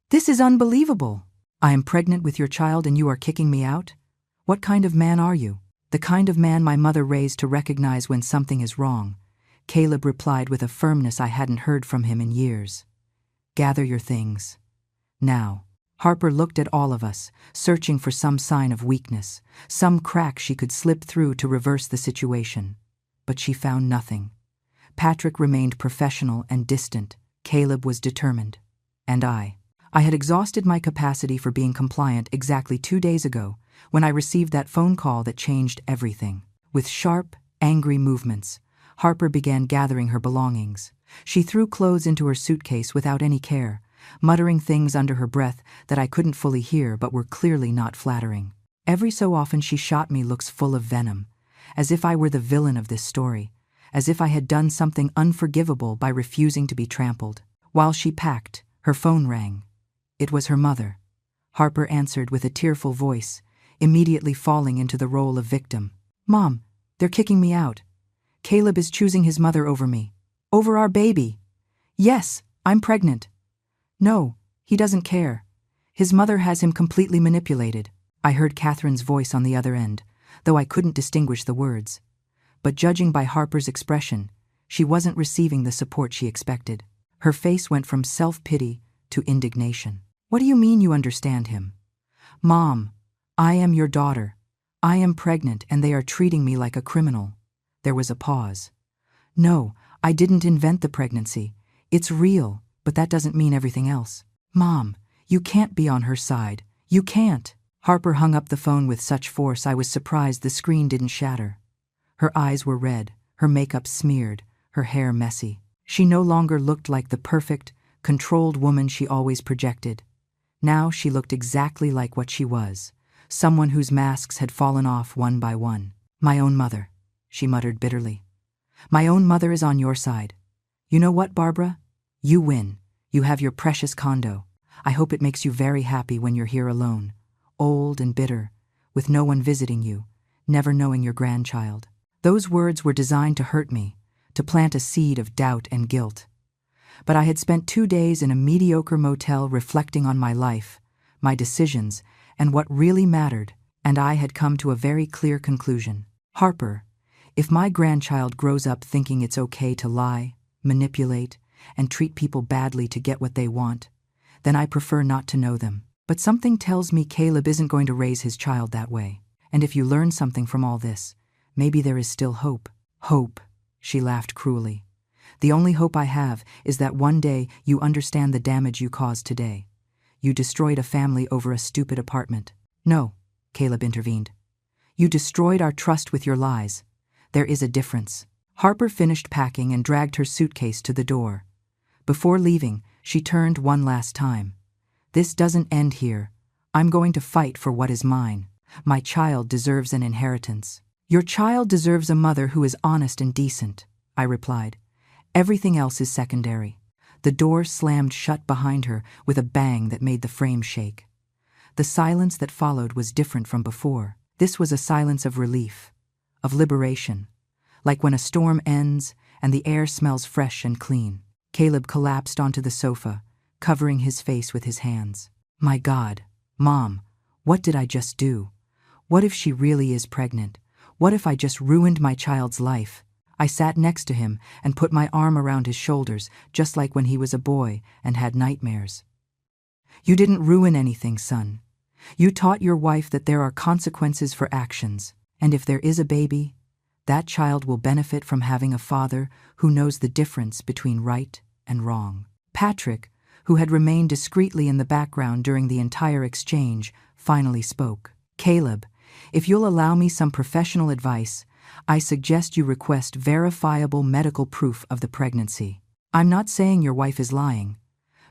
"This is unbelievable. I am pregnant with your child and you are kicking me out? What kind of man are you?" "The kind of man my mother raised to recognize when something is wrong," Caleb replied with a firmness I hadn't heard from him in years. "Gather your things. Now." Harper looked at all of us, searching for some sign of weakness, some crack she could slip through to reverse the situation. But she found nothing. Patrick remained professional and distant. Caleb was determined. And I had exhausted my capacity for being compliant exactly 2 days ago when I received that phone call that changed everything. With sharp, angry movements, Harper began gathering her belongings. She threw clothes into her suitcase without any care, muttering things under her breath that I couldn't fully hear but were clearly not flattering. Every so often she shot me looks full of venom, as if I were the villain of this story, as if I had done something unforgivable by refusing to be trampled. While she packed, her phone rang. It was her mother. Harper answered with a tearful voice, immediately falling into the role of victim. Mom, they're kicking me out. Caleb is choosing his mother over me. Over our baby. Yes, I'm pregnant. No, he doesn't care. His mother has him completely manipulated. I heard Catherine's voice on the other end, though I couldn't distinguish the words. But judging by Harper's expression, she wasn't receiving the support she expected. Her face went from self-pity to indignation. What do you mean you understand him? Mom, I am your daughter. I am pregnant and they are treating me like a criminal. There was a pause. No, I didn't invent the pregnancy. It's real, but that doesn't mean everything else. Mom, you can't be on her side. You can't. Harper hung up the phone with such force I was surprised the screen didn't shatter. Her eyes were red, her makeup smeared, her hair messy. She no longer looked like the perfect, controlled woman she always projected. Now she looked exactly like what she was, someone whose masks had fallen off one by one. My own mother, she muttered bitterly. My own mother is on your side. You know what, Barbara? You win. You have your precious condo. I hope it makes you very happy when you're here alone, old and bitter, with no one visiting you, never knowing your grandchild. Those words were designed to hurt me, to plant a seed of doubt and guilt. But I had spent 2 days in a mediocre motel reflecting on my life, my decisions, and what really mattered, and I had come to a very clear conclusion. Harper, if my grandchild grows up thinking it's okay to lie, manipulate, and treat people badly to get what they want, then I prefer not to know them. But something tells me Caleb isn't going to raise his child that way. And if you learn something from all this, maybe there is still hope. Hope, she laughed cruelly. The only hope I have is that one day you understand the damage you caused today. You destroyed a family over a stupid apartment. No, Caleb intervened. You destroyed our trust with your lies. There is a difference. Harper finished packing and dragged her suitcase to the door. Before leaving, she turned one last time. This doesn't end here. I'm going to fight for what is mine. My child deserves an inheritance. Your child deserves a mother who is honest and decent, I replied. Everything else is secondary. The door slammed shut behind her with a bang that made the frame shake. The silence that followed was different from before. This was a silence of relief, of liberation, like when a storm ends and the air smells fresh and clean. Caleb collapsed onto the sofa, covering his face with his hands. My God, Mom, what did I just do? What if she really is pregnant? What if I just ruined my child's life? I sat next to him and put my arm around his shoulders, just like when he was a boy and had nightmares. You didn't ruin anything, son. You taught your wife that there are consequences for actions, and if there is a baby, that child will benefit from having a father who knows the difference between right and wrong. Patrick, who had remained discreetly in the background during the entire exchange, finally spoke. Caleb, if you'll allow me some professional advice, I suggest you request verifiable medical proof of the pregnancy. I'm not saying your wife is lying,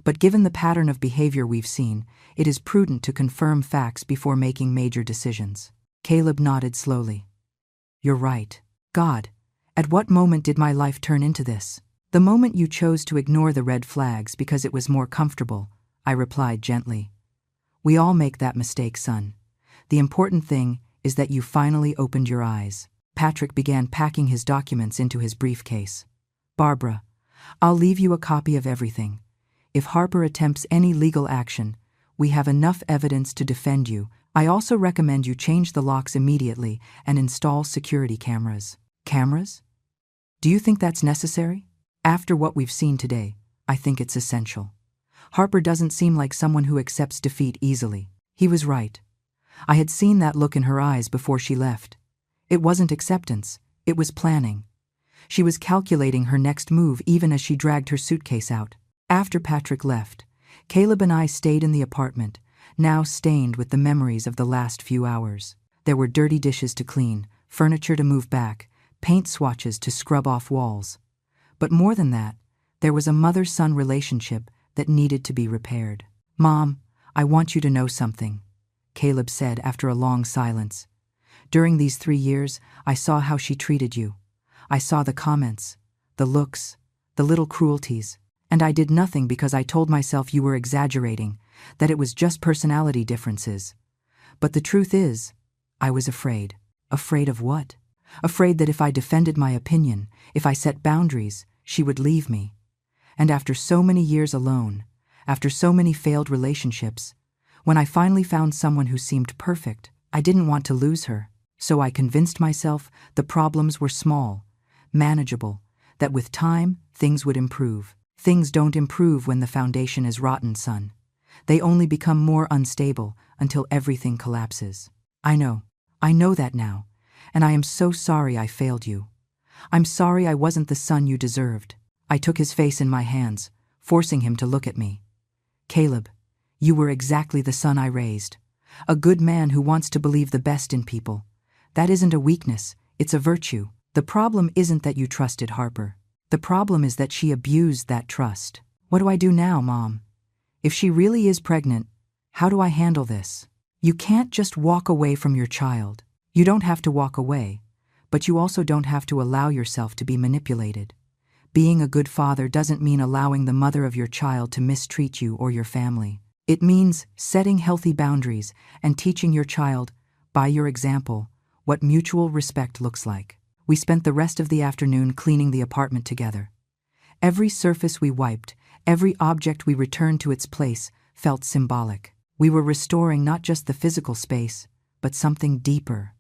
but given the pattern of behavior we've seen, it is prudent to confirm facts before making major decisions. Caleb nodded slowly. You're right. God, at what moment did my life turn into this? The moment you chose to ignore the red flags because it was more comfortable, I replied gently. We all make that mistake, son. The important thing is that you finally opened your eyes. Patrick began packing his documents into his briefcase. Barbara, I'll leave you a copy of everything. If Harper attempts any legal action, we have enough evidence to defend you. I also recommend you change the locks immediately and install security cameras. Cameras? Do you think that's necessary? After what we've seen today, I think it's essential. Harper doesn't seem like someone who accepts defeat easily. He was right. I had seen that look in her eyes before she left. It wasn't acceptance, it was planning. She was calculating her next move even as she dragged her suitcase out. After Patrick left, Caleb and I stayed in the apartment, now stained with the memories of the last few hours. There were dirty dishes to clean, furniture to move back, paint swatches to scrub off walls. But more than that, there was a mother-son relationship that needed to be repaired. Mom, I want you to know something, Caleb said after a long silence. During these 3 years, I saw how she treated you. I saw the comments, the looks, the little cruelties, and I did nothing because I told myself you were exaggerating, that it was just personality differences. But the truth is, I was afraid. Afraid of what? Afraid that if I defended my opinion, if I set boundaries, she would leave me. And after so many years alone, after so many failed relationships, when I finally found someone who seemed perfect, I didn't want to lose her. So I convinced myself the problems were small, manageable, that with time, things would improve. Things don't improve when the foundation is rotten, son. They only become more unstable until everything collapses. I know that now, and I am so sorry I failed you. I'm sorry I wasn't the son you deserved. I took his face in my hands, forcing him to look at me. Caleb, you were exactly the son I raised. A good man who wants to believe the best in people. That isn't a weakness, it's a virtue. The problem isn't that you trusted Harper. The problem is that she abused that trust. What do I do now, Mom? If she really is pregnant, how do I handle this? You can't just walk away from your child. You don't have to walk away, but you also don't have to allow yourself to be manipulated. Being a good father doesn't mean allowing the mother of your child to mistreat you or your family. It means setting healthy boundaries and teaching your child, by your example, what mutual respect looks like. We spent the rest of the afternoon cleaning the apartment together. Every surface we wiped, every object we returned to its place, felt symbolic. We were restoring not just the physical space, but something deeper.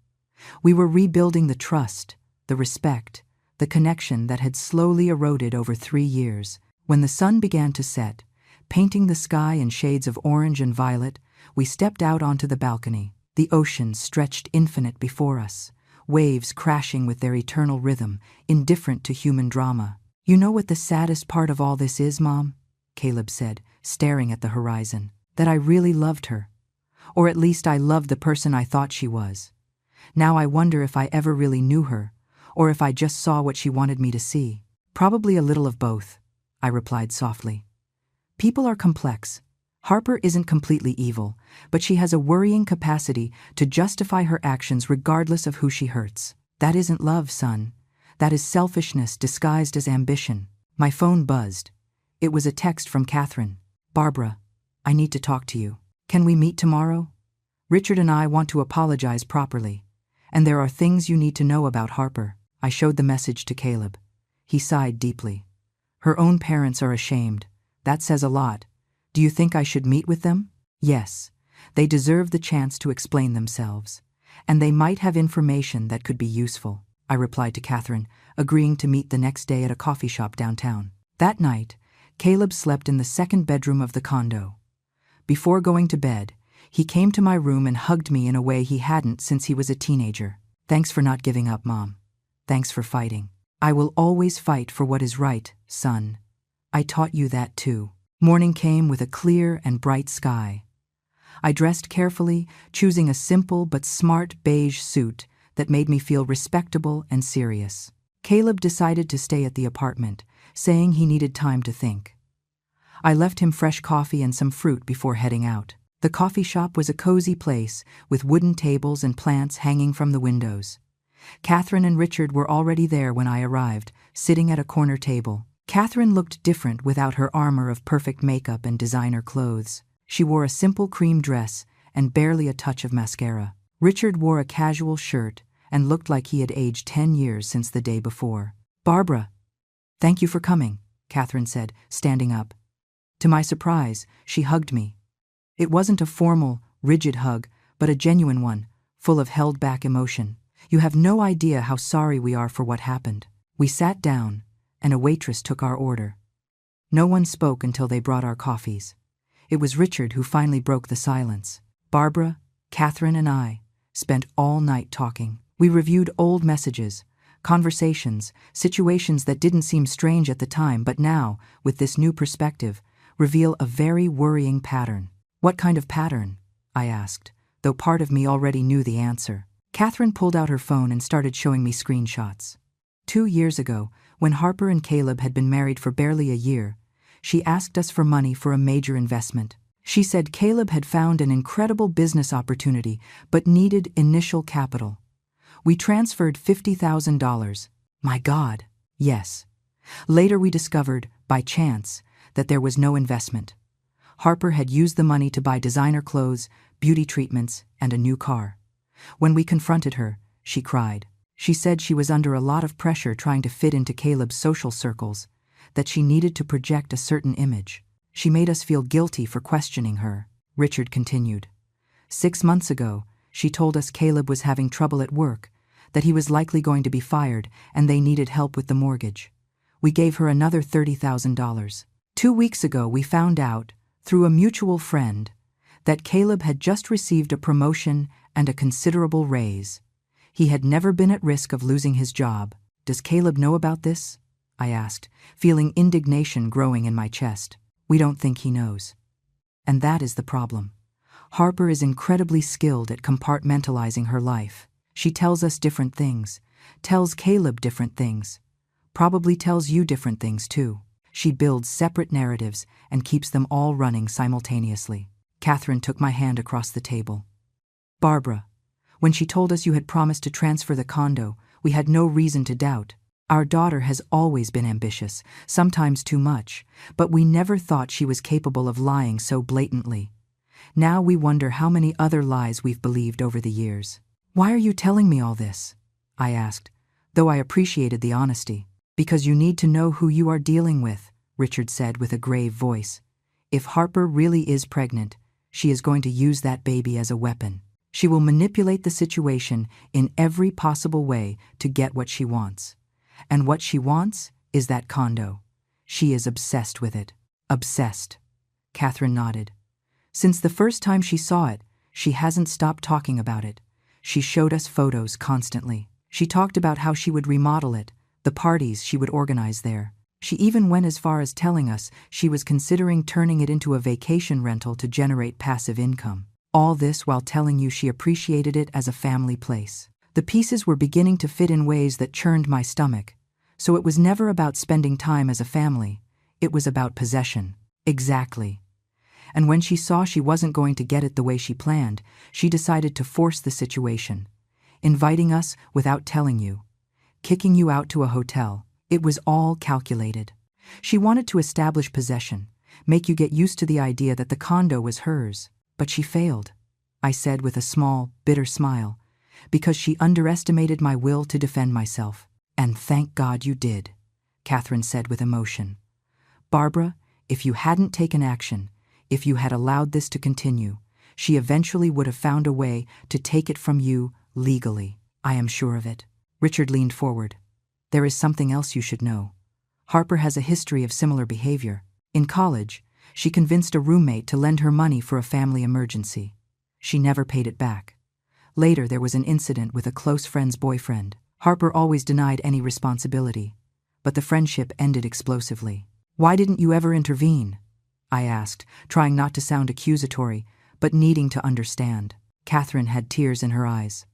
We were rebuilding the trust, the respect, the connection that had slowly eroded over 3 years. When the sun began to set, painting the sky in shades of orange and violet, we stepped out onto the balcony. The ocean stretched infinite before us, waves crashing with their eternal rhythm, indifferent to human drama. You know what the saddest part of all this is, Mom? Caleb said, staring at the horizon. That I really loved her. Or at least I loved the person I thought she was. Now I wonder if I ever really knew her, or if I just saw what she wanted me to see. Probably a little of both, I replied softly. People are complex. Harper isn't completely evil, but she has a worrying capacity to justify her actions regardless of who she hurts. That isn't love, son. That is selfishness disguised as ambition. My phone buzzed. It was a text from Catherine. Barbara, I need to talk to you. Can we meet tomorrow? Richard and I want to apologize properly, and there are things you need to know about Harper. I showed the message to Caleb. He sighed deeply. Her own parents are ashamed. That says a lot. Do you think I should meet with them? Yes. They deserve the chance to explain themselves, and they might have information that could be useful, I replied to Catherine, agreeing to meet the next day at a coffee shop downtown. That night, Caleb slept in the second bedroom of the condo. Before going to bed, he came to my room and hugged me in a way he hadn't since he was a teenager. Thanks for not giving up, Mom. Thanks for fighting. I will always fight for what is right, son. I taught you that too. Morning came with a clear and bright sky. I dressed carefully, choosing a simple but smart beige suit that made me feel respectable and serious. Caleb decided to stay at the apartment, saying he needed time to think. I left him fresh coffee and some fruit before heading out. The coffee shop was a cozy place with wooden tables and plants hanging from the windows. Catherine and Richard were already there when I arrived, sitting at a corner table. Catherine looked different without her armor of perfect makeup and designer clothes. She wore a simple cream dress and barely a touch of mascara. Richard wore a casual shirt and looked like he had aged 10 years since the day before. Barbara, thank you for coming, Catherine said, standing up. To my surprise, she hugged me. It wasn't a formal, rigid hug, but a genuine one, full of held-back emotion. You have no idea how sorry we are for what happened. We sat down, and a waitress took our order. No one spoke until they brought our coffees. It was Richard who finally broke the silence. Barbara, Catherine, and I spent all night talking. We reviewed old messages, conversations, situations that didn't seem strange at the time, but now, with this new perspective, reveal a very worrying pattern. What kind of pattern? I asked, though part of me already knew the answer. Catherine pulled out her phone and started showing me screenshots. 2 years ago, when Harper and Caleb had been married for barely a year, she asked us for money for a major investment. She said Caleb had found an incredible business opportunity but needed initial capital. We transferred $50,000. My God, yes. Later we discovered, by chance, that there was no investment. Harper had used the money to buy designer clothes, beauty treatments, and a new car. When we confronted her, she cried. She said she was under a lot of pressure trying to fit into Caleb's social circles, that she needed to project a certain image. She made us feel guilty for questioning her. Richard continued. 6 months ago, she told us Caleb was having trouble at work, that he was likely going to be fired and they needed help with the mortgage. We gave her another $30,000. 2 weeks ago, we found out, through a mutual friend, that Caleb had just received a promotion and a considerable raise. He had never been at risk of losing his job. Does Caleb know about this? I asked, feeling indignation growing in my chest. We don't think he knows. And that is the problem. Harper is incredibly skilled at compartmentalizing her life. She tells us different things, tells Caleb different things, probably tells you different things too. She builds separate narratives and keeps them all running simultaneously. Catherine took my hand across the table. Barbara, when she told us you had promised to transfer the condo, we had no reason to doubt. Our daughter has always been ambitious, sometimes too much, but we never thought she was capable of lying so blatantly. Now we wonder how many other lies we've believed over the years. Why are you telling me all this? I asked, though I appreciated the honesty. Because you need to know who you are dealing with, Richard said with a grave voice. If Harper really is pregnant, she is going to use that baby as a weapon. She will manipulate the situation in every possible way to get what she wants. And what she wants is that condo. She is obsessed with it. Obsessed. Catherine nodded. Since the first time she saw it, she hasn't stopped talking about it. She showed us photos constantly. She talked about how she would remodel it, the parties she would organize there. She even went as far as telling us she was considering turning it into a vacation rental to generate passive income. All this while telling you she appreciated it as a family place. The pieces were beginning to fit in ways that churned my stomach. So it was never about spending time as a family. It was about possession. Exactly. And when she saw she wasn't going to get it the way she planned, she decided to force the situation, inviting us without telling you, kicking you out to a hotel. It was all calculated. She wanted to establish possession, make you get used to the idea that the condo was hers. But she failed, I said with a small, bitter smile, because she underestimated my will to defend myself. And thank God you did, Catherine said with emotion. Barbara, if you hadn't taken action, if you had allowed this to continue, she eventually would have found a way to take it from you legally. I am sure of it. Richard leaned forward. There is something else you should know. Harper has a history of similar behavior. In college, she convinced a roommate to lend her money for a family emergency. She never paid it back. Later, there was an incident with a close friend's boyfriend. Harper always denied any responsibility, but the friendship ended explosively. Why didn't you ever intervene? I asked, trying not to sound accusatory, but needing to understand. Catherine had tears in her eyes.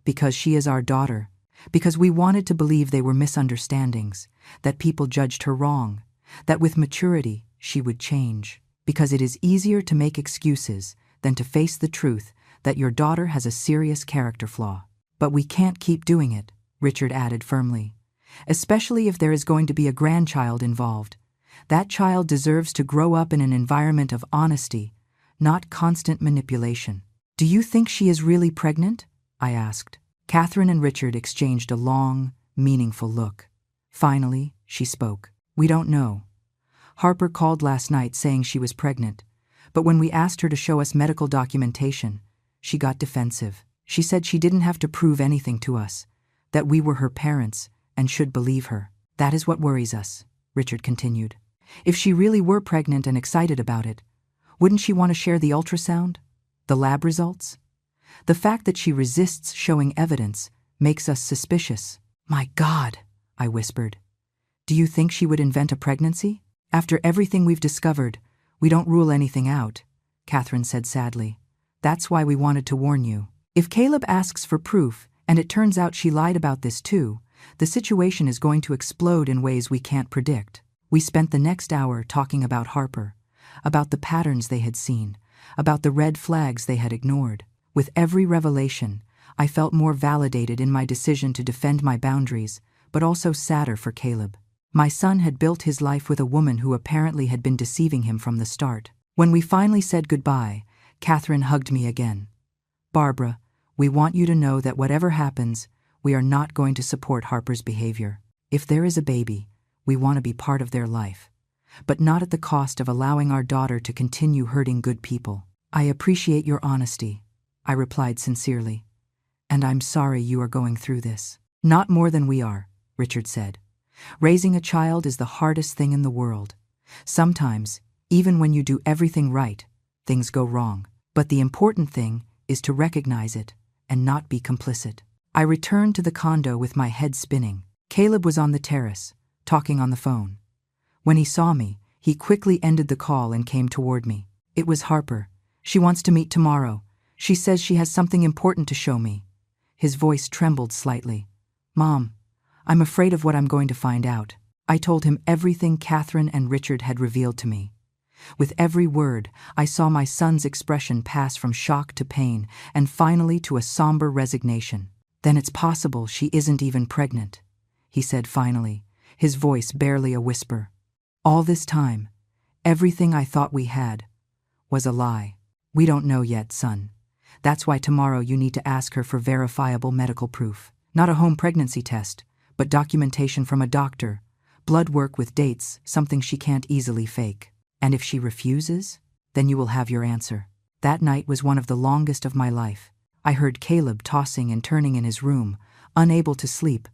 Because she is our daughter. Because we wanted to believe they were misunderstandings, that people judged her wrong, that with maturity she would change. Because it is easier to make excuses than to face the truth that your daughter has a serious character flaw. But we can't keep doing it, Richard added firmly, especially if there is going to be a grandchild involved. That child deserves to grow up in an environment of honesty, not constant manipulation. Do you think she is really pregnant? I asked. Catherine and Richard exchanged a long, meaningful look. Finally, she spoke. We don't know. Harper called last night saying she was pregnant, but when we asked her to show us medical documentation, she got defensive. She said she didn't have to prove anything to us, that we were her parents and should believe her. That is what worries us, Richard continued. If she really were pregnant and excited about it, wouldn't she want to share the ultrasound? The lab results? The fact that she resists showing evidence makes us suspicious. My God, I whispered. Do you think she would invent a pregnancy? After everything we've discovered, we don't rule anything out, Catherine said sadly. That's why we wanted to warn you. If Caleb asks for proof, and it turns out she lied about this too, the situation is going to explode in ways we can't predict. We spent the next hour talking about Harper, about the patterns they had seen, about the red flags they had ignored. With every revelation, I felt more validated in my decision to defend my boundaries, but also sadder for Caleb. My son had built his life with a woman who apparently had been deceiving him from the start. When we finally said goodbye, Catherine hugged me again. Barbara, we want you to know that whatever happens, we are not going to support Harper's behavior. If there is a baby, we want to be part of their life, but not at the cost of allowing our daughter to continue hurting good people. I appreciate your honesty, I replied sincerely. And I'm sorry you are going through this. Not more than we are, Richard said. Raising a child is the hardest thing in the world. Sometimes, even when you do everything right, things go wrong. But the important thing is to recognize it and not be complicit. I returned to the condo with my head spinning. Caleb was on the terrace, talking on the phone. When he saw me, he quickly ended the call and came toward me. It was Harper. She wants to meet tomorrow. She says she has something important to show me. His voice trembled slightly. Mom, I'm afraid of what I'm going to find out. I told him everything Catherine and Richard had revealed to me. With every word, I saw my son's expression pass from shock to pain and finally to a somber resignation. Then it's possible she isn't even pregnant, he said finally, his voice barely a whisper. All this time, everything I thought we had was a lie. We don't know yet, son. That's why tomorrow you need to ask her for verifiable medical proof. Not a home pregnancy test, but documentation from a doctor, blood work with dates, something she can't easily fake. And if she refuses, then you will have your answer. That night was one of the longest of my life. I heard Caleb tossing and turning in his room, unable to sleep,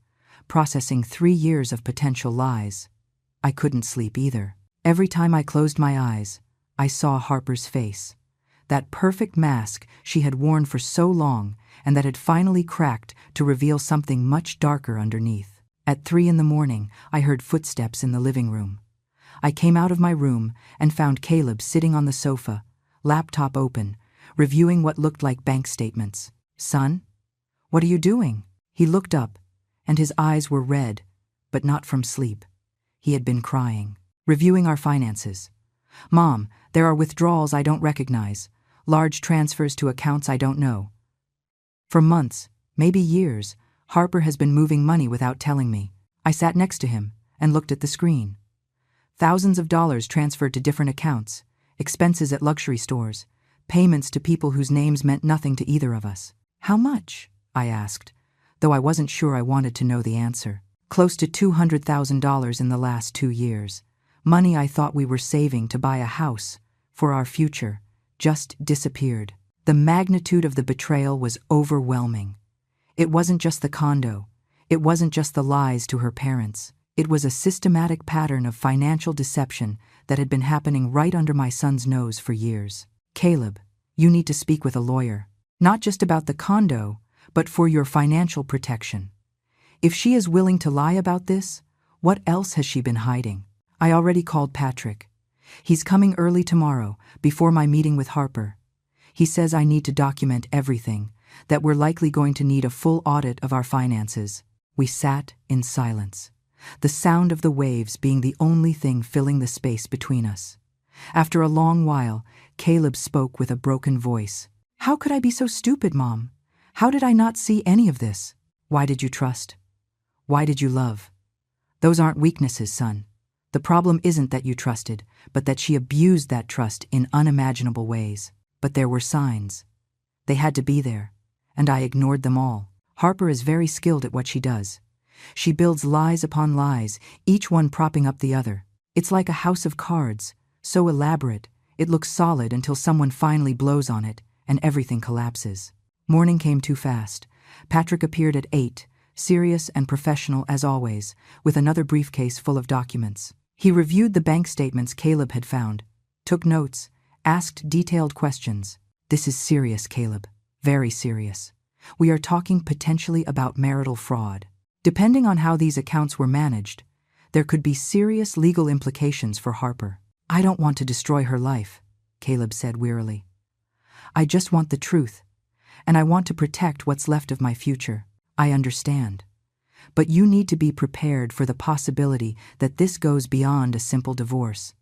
processing 3 years of potential lies. I couldn't sleep either. Every time I closed my eyes, I saw Harper's face. That perfect mask she had worn for so long and that had finally cracked to reveal something much darker underneath. At 3 a.m, I heard footsteps in the living room. I came out of my room and found Caleb sitting on the sofa, laptop open, reviewing what looked like bank statements. Son? What are you doing? He looked up, and his eyes were red, but not from sleep. He had been crying. Reviewing our finances. Mom, there are withdrawals I don't recognize, large transfers to accounts I don't know. For months, maybe years, Harper has been moving money without telling me. I sat next to him and looked at the screen. Thousands of dollars transferred to different accounts, expenses at luxury stores, payments to people whose names meant nothing to either of us. How much? I asked, though I wasn't sure I wanted to know the answer. Close to $200,000 in the last 2 years. Money I thought we were saving to buy a house, for our future, just disappeared. The magnitude of the betrayal was overwhelming. It wasn't just the condo. It wasn't just the lies to her parents. It was a systematic pattern of financial deception that had been happening right under my son's nose for years. Caleb, you need to speak with a lawyer. Not just about the condo, but for your financial protection. If she is willing to lie about this, what else has she been hiding? I already called Patrick. He's coming early tomorrow, before my meeting with Harper. He says I need to document everything, that we're likely going to need a full audit of our finances. We sat in silence, the sound of the waves being the only thing filling the space between us. After a long while, Caleb spoke with a broken voice. How could I be so stupid, Mom? How did I not see any of this? Why did you trust? Why did you love? Those aren't weaknesses, son. The problem isn't that you trusted, but that she abused that trust in unimaginable ways. But there were signs. They had to be there, and I ignored them all. Harper is very skilled at what she does. She builds lies upon lies, each one propping up the other. It's like a house of cards, so elaborate, it looks solid until someone finally blows on it, and everything collapses. Morning came too fast. Patrick appeared at 8, serious and professional as always, with another briefcase full of documents. He reviewed the bank statements Caleb had found, took notes, asked detailed questions. This is serious, Caleb. Very serious. We are talking potentially about marital fraud. Depending on how these accounts were managed, there could be serious legal implications for Harper. I don't want to destroy her life, Caleb said wearily. I just want the truth, and I want to protect what's left of my future. I understand. But you need to be prepared for the possibility that this goes beyond a simple divorce.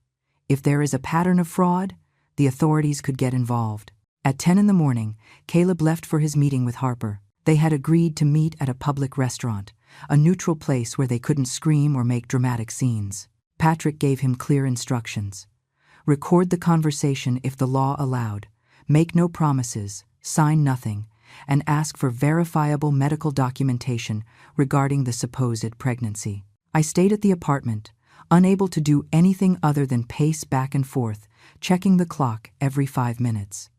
If there is a pattern of fraud, the authorities could get involved. At 10 a.m, Caleb left for his meeting with Harper. They had agreed to meet at a public restaurant, a neutral place where they couldn't scream or make dramatic scenes. Patrick gave him clear instructions. record the conversation if the law allowed, make no promises, sign nothing, and ask for verifiable medical documentation regarding the supposed pregnancy. I stayed at the apartment, unable to do anything other than pace back and forth, checking the clock every 5 minutes.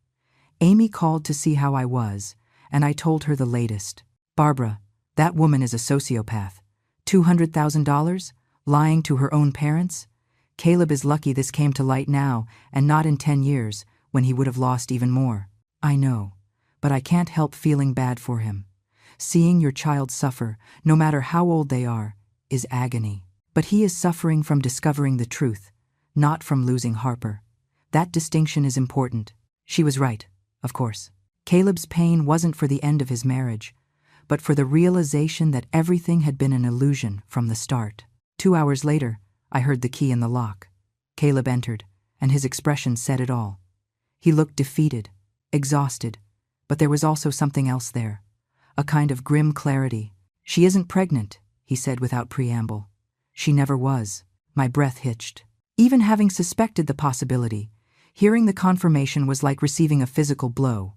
Amy called to see how I was, and I told her the latest. Barbara, that woman is a sociopath. $200,000? Lying to her own parents? Caleb is lucky this came to light now and not in 10 years, when he would have lost even more. I know, but I can't help feeling bad for him. Seeing your child suffer, no matter how old they are, is agony. But he is suffering from discovering the truth, not from losing Harper. That distinction is important. She was right, of course. Caleb's pain wasn't for the end of his marriage, but for the realization that everything had been an illusion from the start. 2 hours later, I heard the key in the lock. Caleb entered, and his expression said it all. He looked defeated, exhausted, but there was also something else there, a kind of grim clarity. "She isn't pregnant," he said without preamble. "She never was." My breath hitched. Even having suspected the possibility, hearing the confirmation was like receiving a physical blow.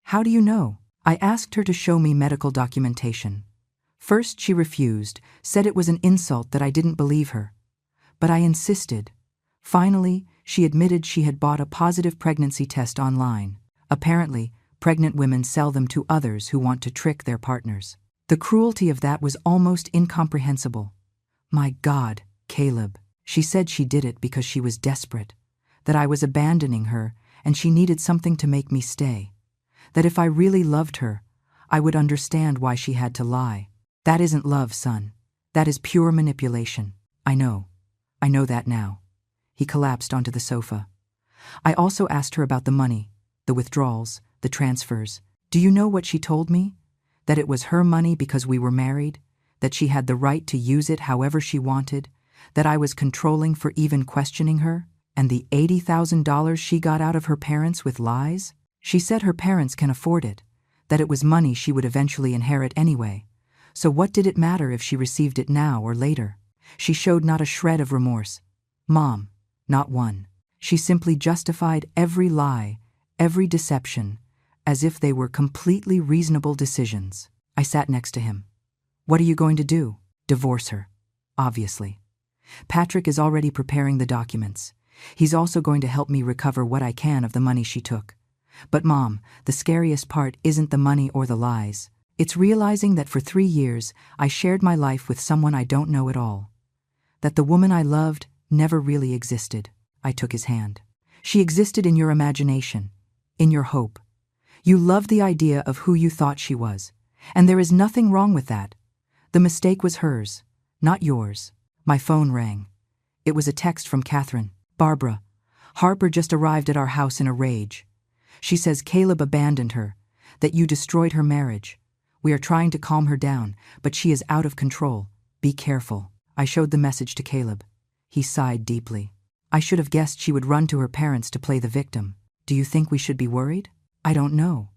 "How do you know?" I asked her to show me medical documentation. First she refused, said it was an insult that I didn't believe her. But I insisted. Finally, she admitted she had bought a positive pregnancy test online. Apparently, pregnant women sell them to others who want to trick their partners. The cruelty of that was almost incomprehensible. My God, Caleb. She said she did it because she was desperate, that I was abandoning her and she needed something to make me stay. That if I really loved her, I would understand why she had to lie. That isn't love, son. That is pure manipulation. I know that now. He collapsed onto the sofa. I also asked her about the money, the withdrawals, the transfers. Do you know what she told me? That it was her money because we were married, that she had the right to use it however she wanted, that I was controlling for even questioning her, and the $80,000 she got out of her parents with lies? She said her parents can afford it, that it was money she would eventually inherit anyway. So what did it matter if she received it now or later? She showed not a shred of remorse. Mom, not one. She simply justified every lie, every deception, as if they were completely reasonable decisions. I sat next to him. What are you going to do? Divorce her. Obviously. Patrick is already preparing the documents. He's also going to help me recover what I can of the money she took. But Mom, the scariest part isn't the money or the lies. It's realizing that for 3 years I shared my life with someone I don't know at all. That the woman I loved never really existed. I took his hand. She existed in your imagination, in your hope. You loved the idea of who you thought she was, and there is nothing wrong with that. The mistake was hers, not yours. My phone rang. It was a text from Catherine. Barbara, Harper just arrived at our house in a rage. She says Caleb abandoned her, that you destroyed her marriage. We are trying to calm her down, but she is out of control. Be careful. I showed the message to Caleb. He sighed deeply. I should have guessed she would run to her parents to play the victim. Do you think we should be worried? I don't know.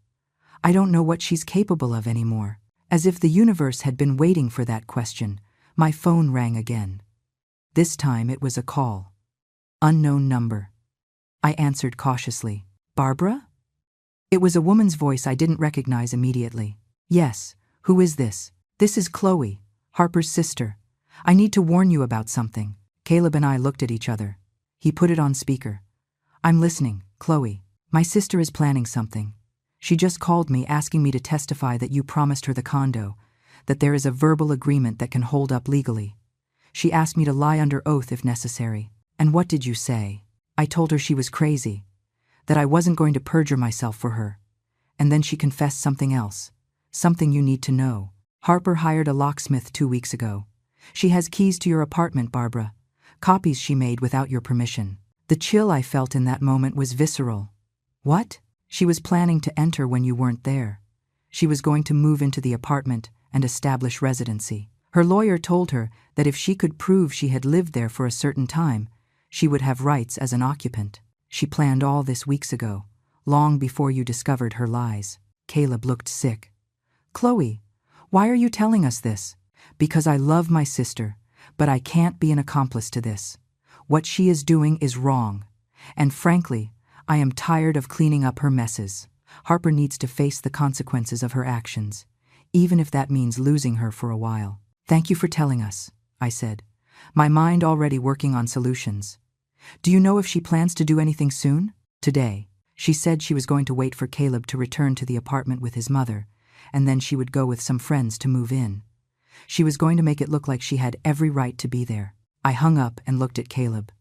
I don't know what she's capable of anymore. As if the universe had been waiting for that question, my phone rang again. This time it was a call. Unknown number. I answered cautiously. Barbara? It was a woman's voice I didn't recognize immediately. Yes, who is this? This is Chloe, Harper's sister. I need to warn you about something. Caleb and I looked at each other. He put it on speaker. I'm listening, Chloe. My sister is planning something. She just called me asking me to testify that you promised her the condo, that there is a verbal agreement that can hold up legally. She asked me to lie under oath if necessary. And what did you say? I told her she was crazy, that I wasn't going to perjure myself for her. And then she confessed something else, something you need to know. Harper hired a locksmith 2 weeks ago. She has keys to your apartment, Barbara, copies she made without your permission. The chill I felt in that moment was visceral. What? She was planning to enter when you weren't there. She was going to move into the apartment and establish residency. Her lawyer told her that if she could prove she had lived there for a certain time, she would have rights as an occupant. She planned all this weeks ago, long before you discovered her lies. Caleb looked sick. Chloe, why are you telling us this? Because I love my sister, but I can't be an accomplice to this. What she is doing is wrong, And frankly, I am tired of cleaning up her messes. Harper needs to face the consequences of her actions, even if that means losing her for a while. Thank you for telling us, I said, my mind already working on solutions. Do you know if she plans to do anything soon? Today, she said she was going to wait for Caleb to return to the apartment with his mother, and then she would go with some friends to move in. She was going to make it look like she had every right to be there. I hung up and looked at Caleb.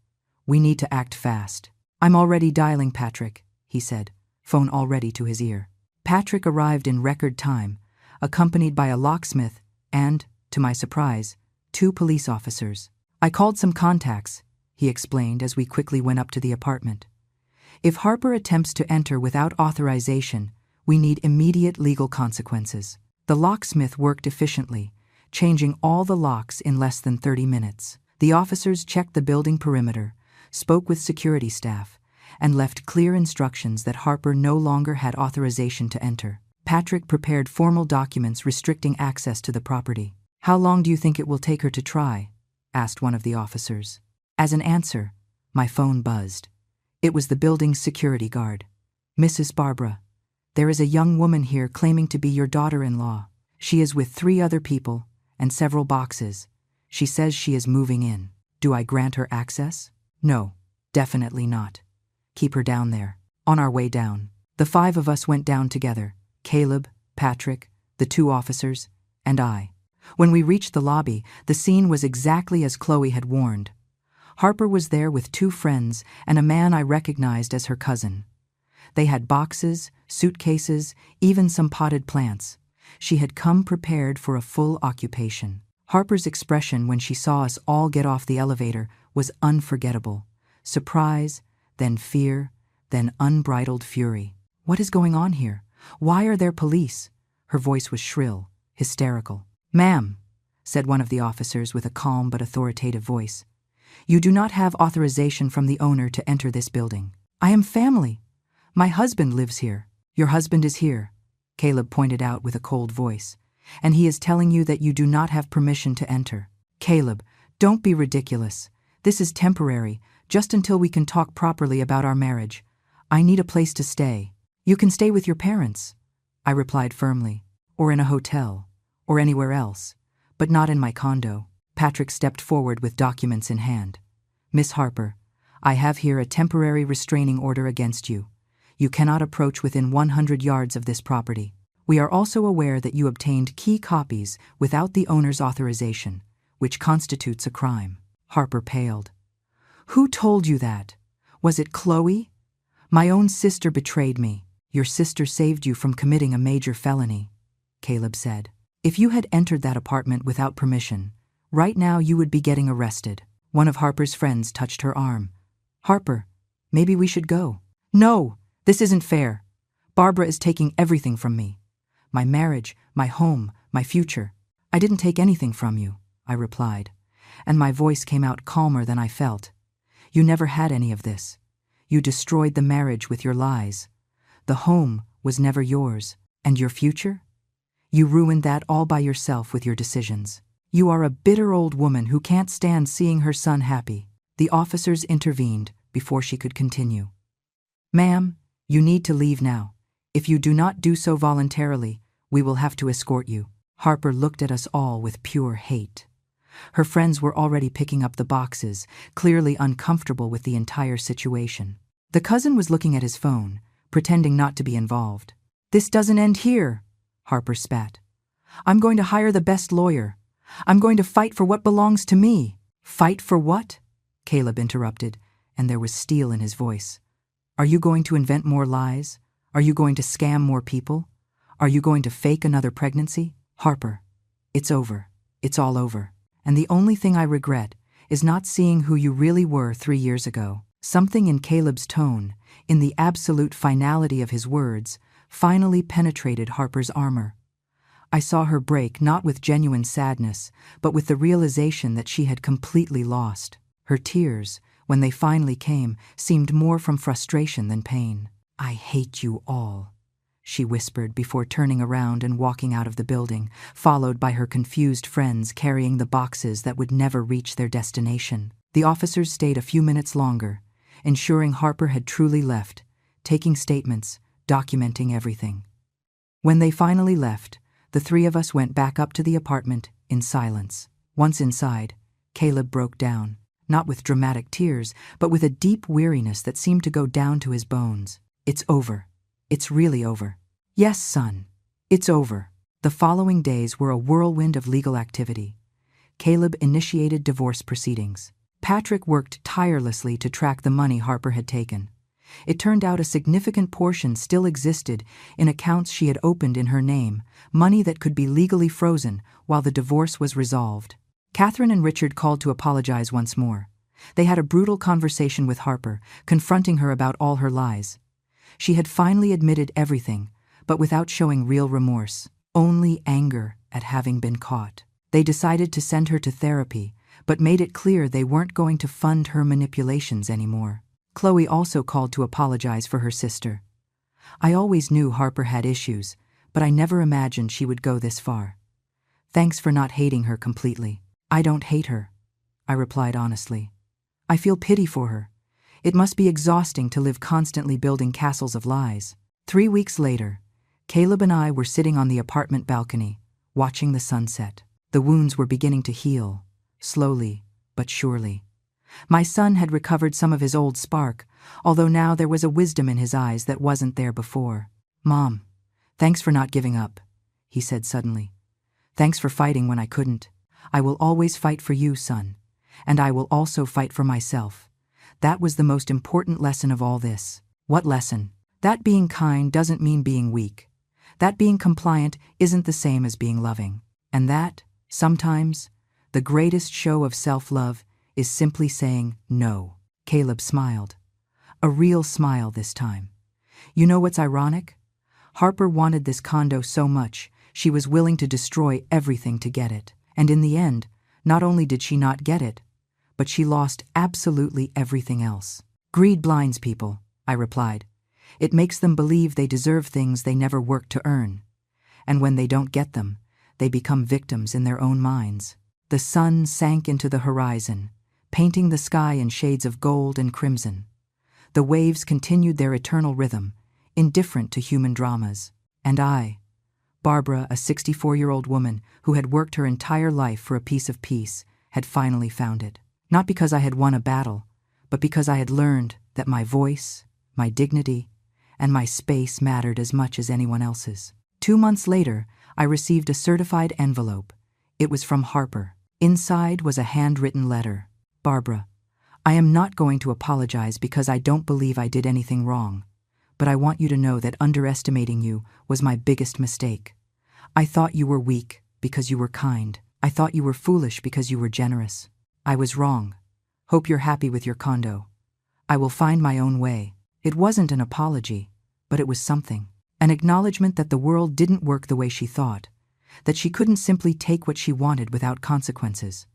We need to act fast. I'm already dialing Patrick, he said, phone already to his ear. Patrick arrived in record time, accompanied by a locksmith and, to my surprise, 2 police officers. I called some contacts, he explained as we quickly went up to the apartment. If Harper attempts to enter without authorization, we need immediate legal consequences. The locksmith worked efficiently, changing all the locks in less than 30 minutes. The officers checked the building perimeter, spoke with security staff, and left clear instructions that Harper no longer had authorization to enter. Patrick prepared formal documents restricting access to the property. How long do you think it will take her to try? Asked one of the officers. As an answer, my phone buzzed. It was the building's security guard. Mrs. Barbara, there is a young woman here claiming to be your daughter-in-law. She is with 3 other people and several boxes. She says she is moving in. Do I grant her access? No, definitely not. Keep her down there. On our way down, the 5 of us went down together. Caleb, Patrick, the 2 officers, and I. When we reached the lobby, the scene was exactly as Chloe had warned. Harper was there with 2 friends and a man I recognized as her cousin. They had boxes, suitcases, even some potted plants. She had come prepared for a full occupation. Harper's expression when she saw us all get off the elevator was unforgettable. Surprise, then fear, then unbridled fury. What is going on here? Why are there police? Her voice was shrill, hysterical. Ma'am, said one of the officers with a calm but authoritative voice, you do not have authorization from the owner to enter this building. I am family. My husband lives here. Your husband is here, Caleb pointed out with a cold voice, and he is telling you that you do not have permission to enter. Caleb, don't be ridiculous. This is temporary, just until we can talk properly about our marriage. I need a place to stay. You can stay with your parents, I replied firmly, or in a hotel, or anywhere else, but not in my condo. Patrick stepped forward with documents in hand. Miss Harper, I have here a temporary restraining order against you. You cannot approach within 100 yards of this property. We are also aware that you obtained key copies without the owner's authorization, which constitutes a crime. Harper paled. Who told you that? Was it Chloe? My own sister betrayed me. Your sister saved you from committing a major felony, Caleb said. If you had entered that apartment without permission, right now you would be getting arrested. One of Harper's friends touched her arm. Harper, maybe we should go. No, this isn't fair. Barbara is taking everything from me. My marriage, my home, my future. I didn't take anything from you, I replied, and my voice came out calmer than I felt. You never had any of this. You destroyed the marriage with your lies. The home was never yours. And your future? You ruined that all by yourself with your decisions. You are a bitter old woman who can't stand seeing her son happy. The officers intervened before she could continue. Ma'am, you need to leave now. If you do not do so voluntarily, we will have to escort you. Harper looked at us all with pure hate. Her friends were already picking up the boxes, clearly uncomfortable with the entire situation. The cousin was looking at his phone, pretending not to be involved. This doesn't end here, Harper spat. I'm going to hire the best lawyer. I'm going to fight for what belongs to me. Fight for what? Caleb interrupted, and there was steel in his voice. Are you going to invent more lies? Are you going to scam more people? Are you going to fake another pregnancy? Harper, it's over. It's all over. And the only thing I regret is not seeing who you really were 3 years ago. Something in Caleb's tone, in the absolute finality of his words, finally penetrated Harper's armor. I saw her break not with genuine sadness, but with the realization that she had completely lost. Her tears, when they finally came, seemed more from frustration than pain. I hate you all, she whispered before turning around and walking out of the building, followed by her confused friends carrying the boxes that would never reach their destination. The officers stayed a few minutes longer, ensuring Harper had truly left, taking statements, documenting everything. When they finally left, the three of us went back up to the apartment in silence. Once inside, Caleb broke down, not with dramatic tears, but with a deep weariness that seemed to go down to his bones. "It's over. It's really over." "Yes, son. It's over." The following days were a whirlwind of legal activity. Caleb initiated divorce proceedings. Patrick worked tirelessly to track the money Harper had taken. It turned out a significant portion still existed in accounts she had opened in her name, money that could be legally frozen while the divorce was resolved. Catherine and Richard called to apologize once more. They had a brutal conversation with Harper, confronting her about all her lies. She had finally admitted everything, but without showing real remorse, only anger at having been caught. They decided to send her to therapy, but made it clear they weren't going to fund her manipulations anymore. Chloe also called to apologize for her sister. "I always knew Harper had issues, but I never imagined she would go this far. Thanks for not hating her completely." "I don't hate her," I replied honestly. "I feel pity for her. It must be exhausting to live constantly building castles of lies." 3 weeks later, Caleb and I were sitting on the apartment balcony, watching the sunset. The wounds were beginning to heal, slowly but surely. My son had recovered some of his old spark, although now there was a wisdom in his eyes that wasn't there before. "Mom, thanks for not giving up," he said suddenly. "Thanks for fighting when I couldn't. I will always fight for you, son, and I will also fight for myself." That was the most important lesson of all this. What lesson? That being kind doesn't mean being weak. That being compliant isn't the same as being loving. And that, sometimes, the greatest show of self-love is simply saying no. Caleb smiled. A real smile this time. "You know what's ironic? Harper wanted this condo so much, she was willing to destroy everything to get it. And in the end, not only did she not get it, but she lost absolutely everything else." "Greed blinds people," I replied. "It makes them believe they deserve things they never worked to earn. And when they don't get them, they become victims in their own minds." The sun sank into the horizon, painting the sky in shades of gold and crimson. The waves continued their eternal rhythm, indifferent to human dramas. And I, Barbara, a 64-year-old woman who had worked her entire life for a piece of peace, had finally found it. Not because I had won a battle, but because I had learned that my voice, my dignity, and my space mattered as much as anyone else's. 2 months later, I received a certified envelope. It was from Harper. Inside was a handwritten letter. "Barbara, I am not going to apologize because I don't believe I did anything wrong, but I want you to know that underestimating you was my biggest mistake. I thought you were weak because you were kind. I thought you were foolish because you were generous. I was wrong. Hope you're happy with your condo. I will find my own way." It wasn't an apology, but it was something. An acknowledgement that the world didn't work the way she thought, that she couldn't simply take what she wanted without consequences.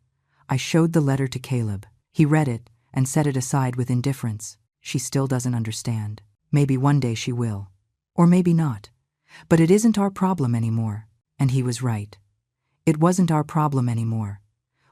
I showed the letter to Caleb. He read it and set it aside with indifference. "She still doesn't understand. Maybe one day she will. Or maybe not. But it isn't our problem anymore." And he was right. It wasn't our problem anymore.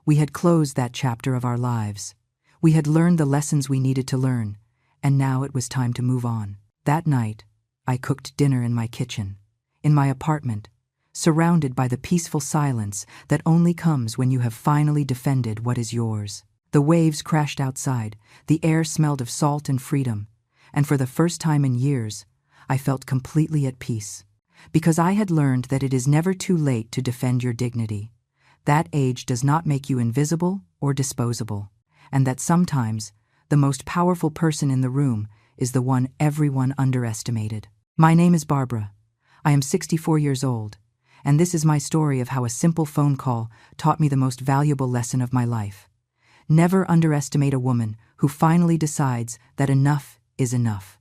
We had closed that chapter of our lives. We had learned the lessons we needed to learn, and now it was time to move on. That night, I cooked dinner in my kitchen, in my apartment, surrounded by the peaceful silence that only comes when you have finally defended what is yours. The waves crashed outside, the air smelled of salt and freedom, and for the first time in years, I felt completely at peace. Because I had learned that it is never too late to defend your dignity. That age does not make you invisible or disposable, and that sometimes the most powerful person in the room is the one everyone underestimated. My name is Barbara. I am 64 years old, and this is my story of how a simple phone call taught me the most valuable lesson of my life. Never underestimate a woman who finally decides that enough is enough.